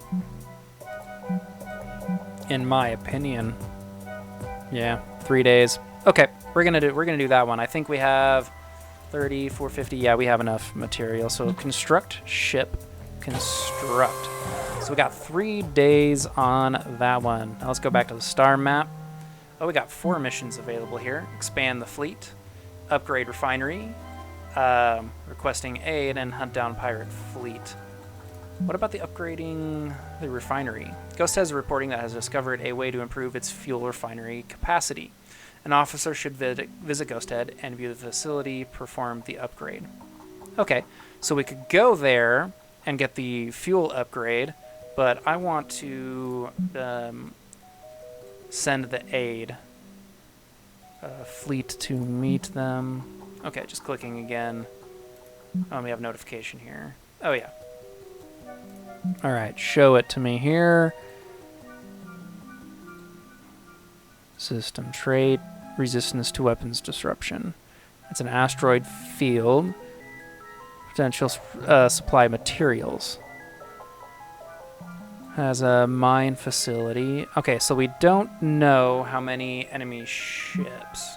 in my opinion. Yeah, 3 days. Okay, we're gonna do that one. I think we have 30, 450. Yeah, we have enough material. So construct ship. Construct. So we got 3 days on that one. Now let's go back to the star map. Oh, we got 4 missions available here. Expand the fleet. Upgrade refinery. Requesting aid and hunt down pirate fleet. What about the upgrading the refinery? Ghost has reporting that has discovered a way to improve its fuel refinery capacity. An officer should visit Ghost Head and view the facility, perform the upgrade. Okay, so we could go there and get the fuel upgrade, but I want to send the aid fleet to meet them. Okay, just clicking again. Oh, we have notification here. Oh, yeah. All right, show it to me here. System trait, resistance to weapons disruption. It's an asteroid field. Potential supply materials. Has a mine facility. Okay, so we don't know how many enemy ships.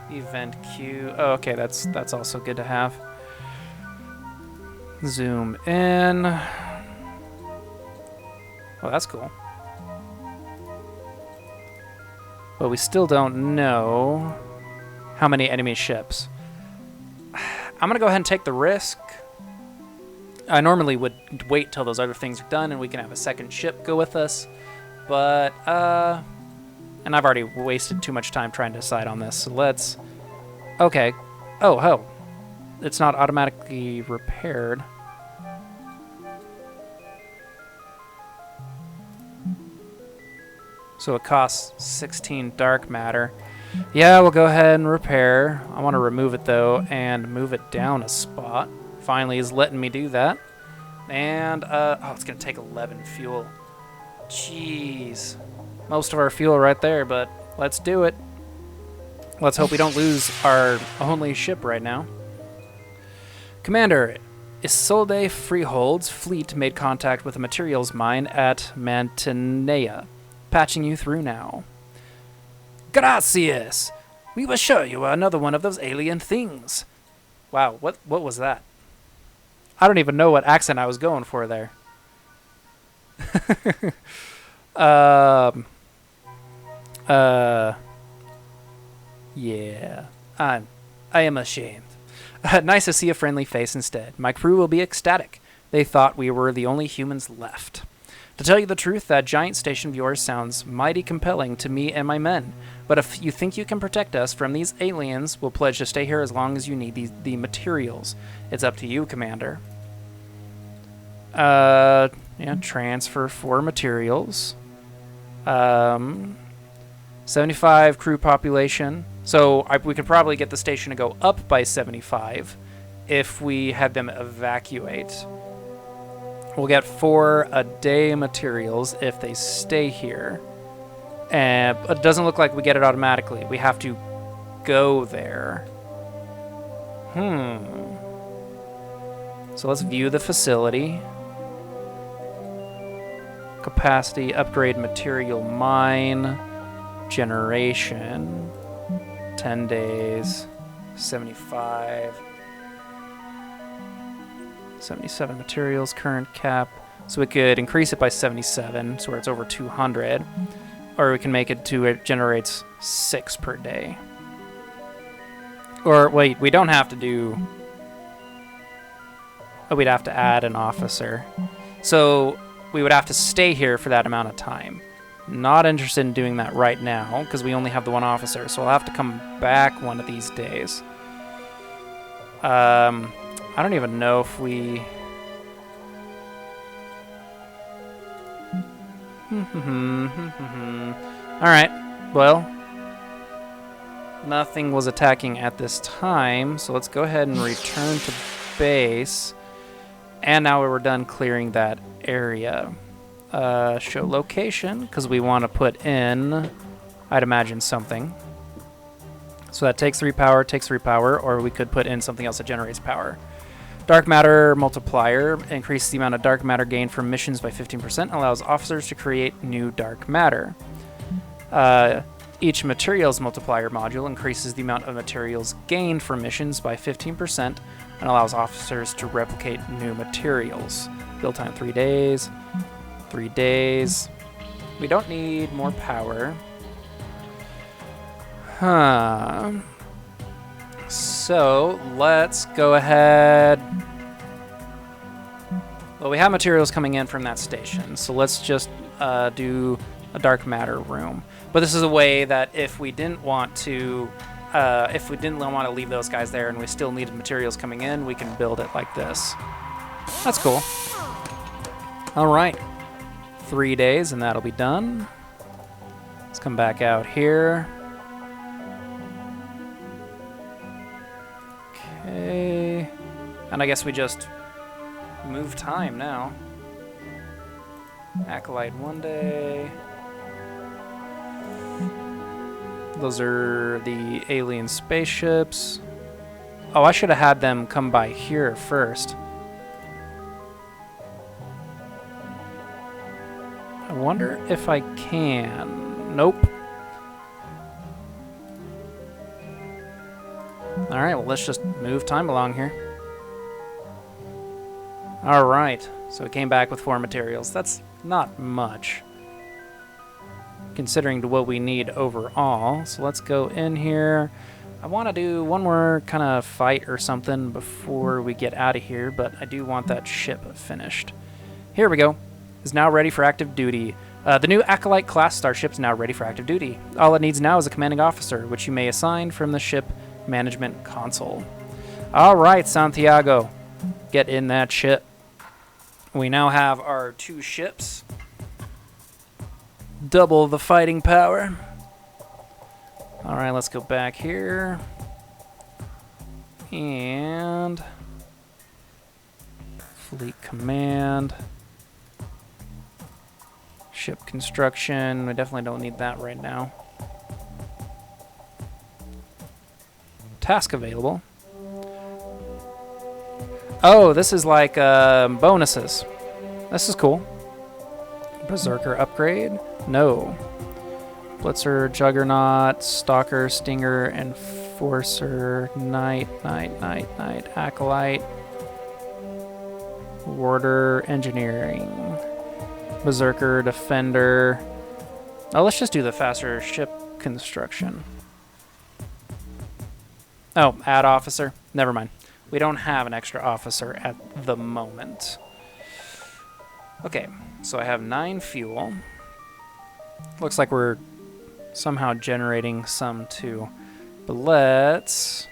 Event queue. Oh, okay, that's also good to have. Zoom in. Oh, that's cool. But we still don't know how many enemy ships. I'm gonna go ahead and take the risk. I normally would wait till those other things are done and we can have a second ship go with us. But, and I've already wasted too much time trying to decide on this, so let's... Okay. Oh. It's not automatically repaired. So it costs 16 dark matter. Yeah, we'll go ahead and repair. I want to remove it, though, and move it down a spot. Finally is letting me do that. And, oh, it's going to take 11 fuel. Jeez. Most of our fuel right there, but let's do it. Let's hope we don't lose our only ship right now. Commander, Isolde Freehold's fleet made contact with a materials mine at Mantinea. Patching you through now. Gracias! We will show you another one of those alien things. Wow, what was that? I don't even know what accent I was going for there. Yeah, I am ashamed. Nice to see a friendly face instead. My crew will be ecstatic. They thought we were the only humans left. To tell you the truth, that giant station of yours sounds mighty compelling to me and my men. But if you think you can protect us from these aliens, we'll pledge to stay here as long as you need the materials. It's up to you, Commander. Yeah, transfer 4 materials. 75 crew population. So we could probably get the station to go up by 75 if we had them evacuate. We'll get 4 a day materials if they stay here. And it doesn't look like we get it automatically. We have to go there. So let's view the facility. Capacity, upgrade material mine, generation, 10 days, 75, 77 materials, current cap. So we could increase it by 77, so where it's over 200. Or we can make it to it generates 6 per day. Or wait, we don't have to do... Oh, we'd have to add an officer. So we would have to stay here for that amount of time. Not interested in doing that right now, because we only have the 1 officer, so I'll have to come back one of these days. I don't even know if we... Alright, well, nothing was attacking at this time, so let's go ahead and return to base. And now we're done clearing that area. Show location, because we want to put in, I'd imagine, something. So that takes 3 power, or we could put in something else that generates power. Dark matter multiplier increases the amount of dark matter gained from missions by 15%, allows officers to create new dark matter. Each materials multiplier module increases the amount of materials gained from missions by 15% and allows officers to replicate new materials. Build time 3 days. 3 days. We don't need more power. Huh. So let's go ahead. Well, we have materials coming in from that station, so let's just do a dark matter room. But this is a way that if we didn't want to leave those guys there and we still needed materials coming in, we can build it like this. That's cool. All right, 3 days and that'll be done. Let's come back out here. Okay, and I guess we just move time now. Acolyte 1 day. Those are the alien spaceships. Oh, I should have had them come by here first. I wonder if I can. Nope. Alright, well, let's just move time along here. Alright, so it came back with 4 materials. That's not much, considering to what we need overall. So let's go in here. I want to do one more kind of fight or something before we get out of here, but I do want that ship finished. Here we go. Is now ready for active duty. The new Acolyte class starship is now ready for active duty. All it needs now is a commanding officer, which you may assign from the ship management console. All right, Santiago, get in that ship. We now have our 2 ships. Double the fighting power. All right, let's go back here. And fleet command. Ship construction. We definitely don't need that right now. Task available. Oh, this is like bonuses. This is cool. Berserker upgrade? No. Blitzer, Juggernaut, Stalker, Stinger, Enforcer, Knight, Acolyte, Warder, Engineering, Berserker, Defender. Oh, let's just do the faster ship construction. Oh, add officer. Never mind. We don't have an extra officer at the moment. Okay, so I have 9 fuel. Looks like we're somehow generating some too. But let's...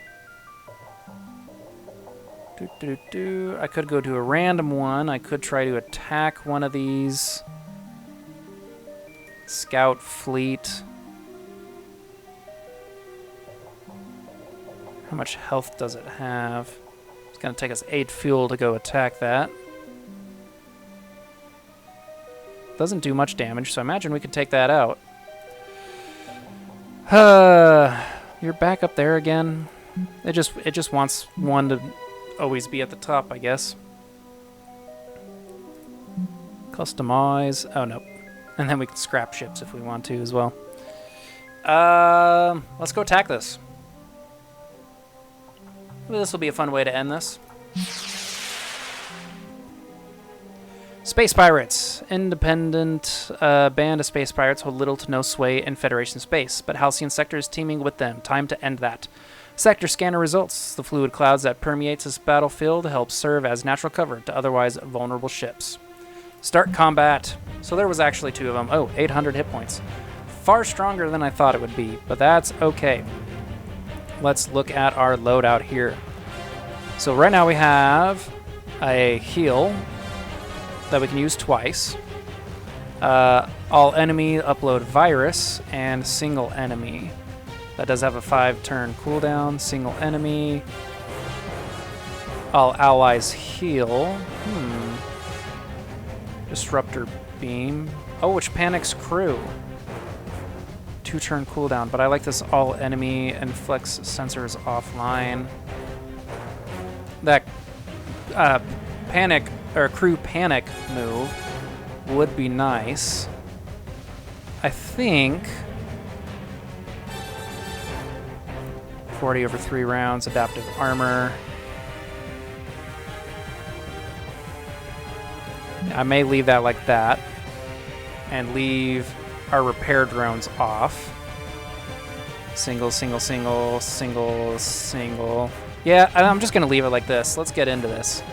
I could go to a random one. I could try to attack one of these. Scout fleet. How much health does it have? It's going to take us 8 fuel to go attack that. Doesn't do much damage, so I imagine we could take that out. You're back up there again. It just wants one to always be at the top, I guess. Customize. Oh, no. And then we can scrap ships if we want to as well. Let's go attack this. Maybe this will be a fun way to end this. Space Pirates. Independent band of space pirates hold little to no sway in Federation space, but Halcyon Sector is teaming with them. Time to end that. Sector scanner results. The fluid clouds that permeates this battlefield help serve as natural cover to otherwise vulnerable ships. Start combat. So there was actually 2 of them. Oh, 800 hit points. Far stronger than I thought it would be, but that's okay. Let's look at our loadout here. So right now we have a heal that we can use twice. All enemy upload virus and single enemy. That does have a 5-turn cooldown. Single enemy. All allies heal. Disruptor beam. Oh, which panics crew. 2-turn cooldown, but I like this all enemy and flex sensors offline. That panic or crew panic move would be nice. I think 40 over 3 rounds, adaptive armor. I may leave that like that and leave our repair drones off. Single, single, single, single, single. Yeah, I'm just gonna leave it like this. Let's get into this.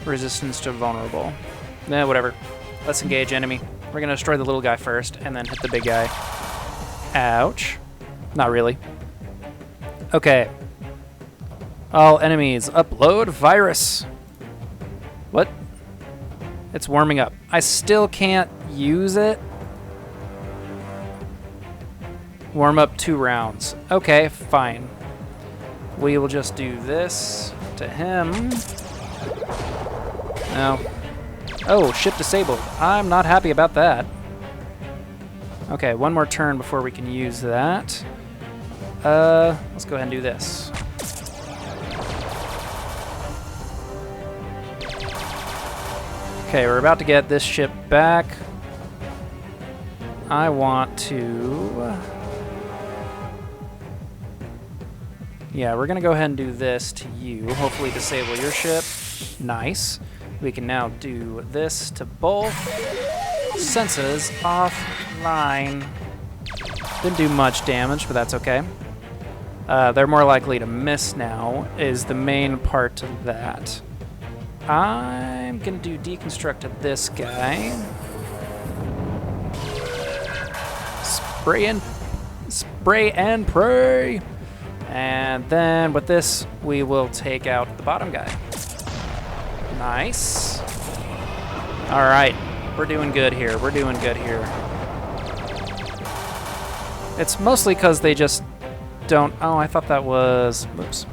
Resistance to vulnerable. Nah, whatever. Let's engage enemy. We're gonna destroy the little guy first and then hit the big guy. Ouch. Not really. Okay. All enemies, upload virus. What? It's warming up. I still can't use it. Warm up 2 rounds. Okay, fine. We will just do this to him. No. Oh, ship disabled. I'm not happy about that. Okay, 1 more turn before we can use that. Let's go ahead and do this. Okay, we're about to get this ship back. I want to... Yeah, we're gonna go ahead and do this to you. Hopefully disable your ship. Nice. We can now do this to both. Senses offline. Didn't do much damage, but that's okay. They're more likely to miss now, is the main part of that. I'm gonna do deconstruct to this guy. Spray and pray. And then with this, we will take out the bottom guy. Nice. All right, we're doing good here. We're doing good here. It's mostly because they just don't... Oh, I thought that was... Whoops.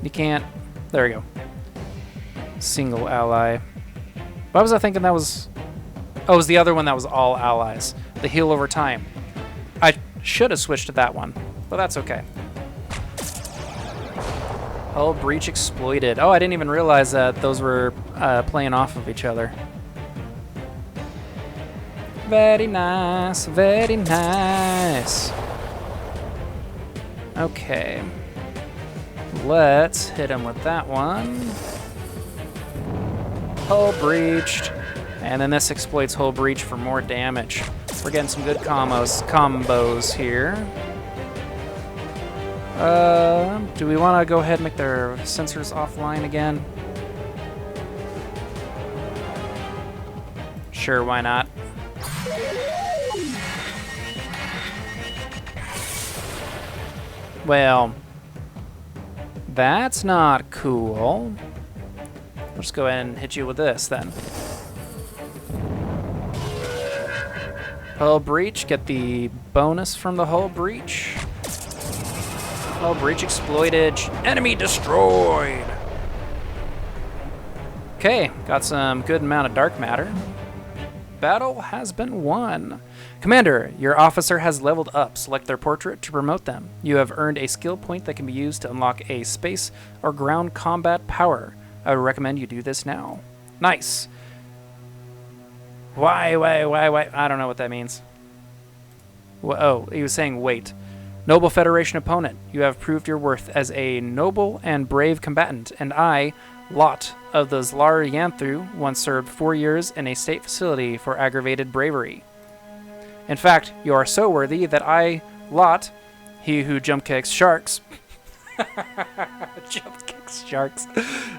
You can't... There we go. Single ally. Why was I thinking that was... Oh, it was the other one that was all allies. The heal over time. I should have switched to that one, but that's okay. Hull breach exploited. Oh, I didn't even realize that those were playing off of each other. Very nice, very nice. Okay. Let's hit him with that one. Hull breached. And then this exploits hull breach for more damage. We're getting some good combos here. Do we want to go ahead and make their sensors offline again? Sure, why not? Well, that's not cool. We'll just go ahead and hit you with this then. Hull breach, get the bonus from the hull breach. Hull breach exploited, enemy destroyed. Okay, got some good amount of dark matter. Battle has been won. Commander, your officer has leveled up. Select their portrait to promote them. You have earned a skill point that can be used to unlock a space or ground combat power. I would recommend you do this now. Nice. Why? I don't know what that means. Oh, he was saying wait. Noble Federation opponent, you have proved your worth as a noble and brave combatant, and I, Lot of the Zlar Yanthu, once served 4 years in a state facility for aggravated bravery. In fact, you are so worthy that I, Lot, he who jump kicks sharks,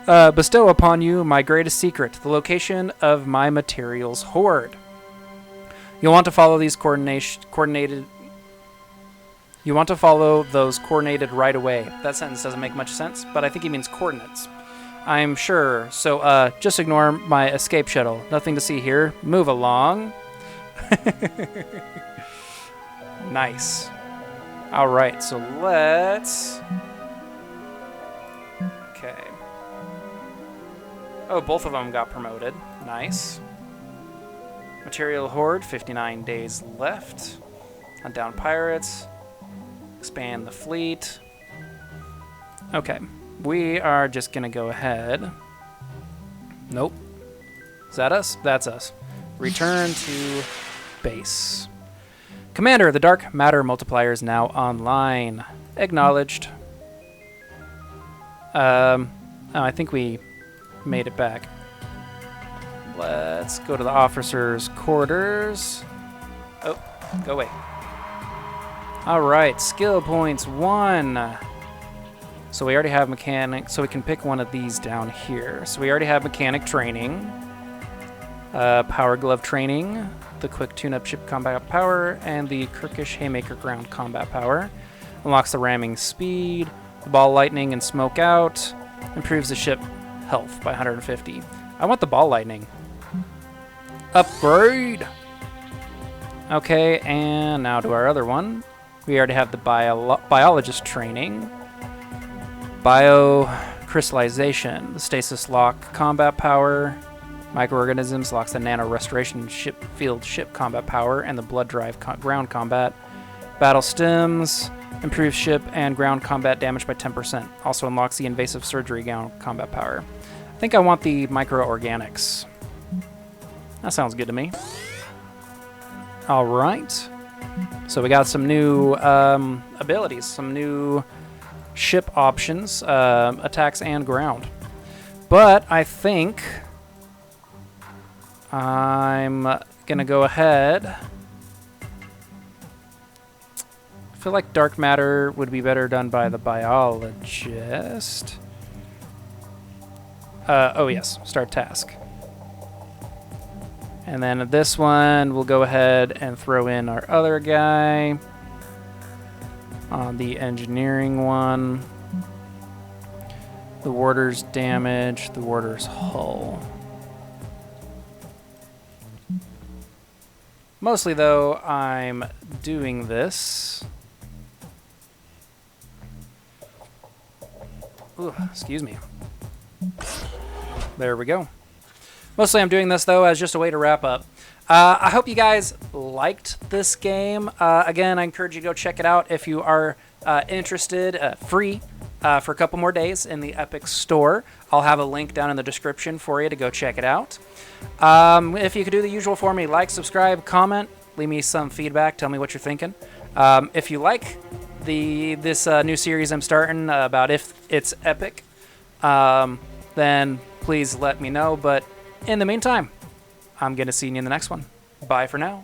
bestow upon you my greatest secret, the location of my materials hoard. You'll want to follow these coordinated. You want to follow those coordinated right away. That sentence doesn't make much sense, but I think he means coordinates. I'm sure. So, just ignore my escape shuttle. Nothing to see here. Move along. Nice. All right, so let's. Okay. Oh, both of them got promoted. Nice. Material hoard, 59 days left. Hunt down pirates. expand the fleet. Okay, we are just gonna go ahead. Nope. Is that us? That's us. Return to base. Commander, the dark matter multiplier is now online. Acknowledged. Oh, I think we made it back. Let's go to the officers' quarters. Oh, go away. All right, skill points 1. So we already have mechanic, so we can pick one of these down here. So we already have mechanic training, power glove training, the quick tune-up ship combat power, and the Kirkish haymaker ground combat power. Unlocks the ramming speed, the ball lightning and smoke out, improves the ship health by 150. I want the ball lightning. Upgrade! Okay, and now to our other one. We already have the biologist training. Biocrystallization, the stasis lock combat power. Microorganisms locks the nano restoration ship field ship combat power and the blood drive ground combat. Battle stems, improves ship and ground combat damage by 10%. Also unlocks the invasive surgery ground combat power. I think I want the microorganics. That sounds good to me. All right. So we got some new abilities, some new ship options, attacks and ground. But I think I'm going to go ahead. I feel like dark matter would be better done by the biologist. Oh yes, start task. And then this one, we'll go ahead and throw in our other guy on the engineering one. The warder's damage, the warder's hull. Mostly though, I'm doing this. Ooh, excuse me. There we go. Mostly I'm doing this, though, as just a way to wrap up. I hope you guys liked this game. Again, I encourage you to go check it out if you are interested, free for a couple more days in the Epic Store. I'll have a link down in the description for you to go check it out. If you could do the usual for me, like, subscribe, comment, leave me some feedback, tell me what you're thinking. If you like this new series I'm starting about if it's epic, then please let me know. But in the meantime, I'm going to see you in the next one. Bye for now.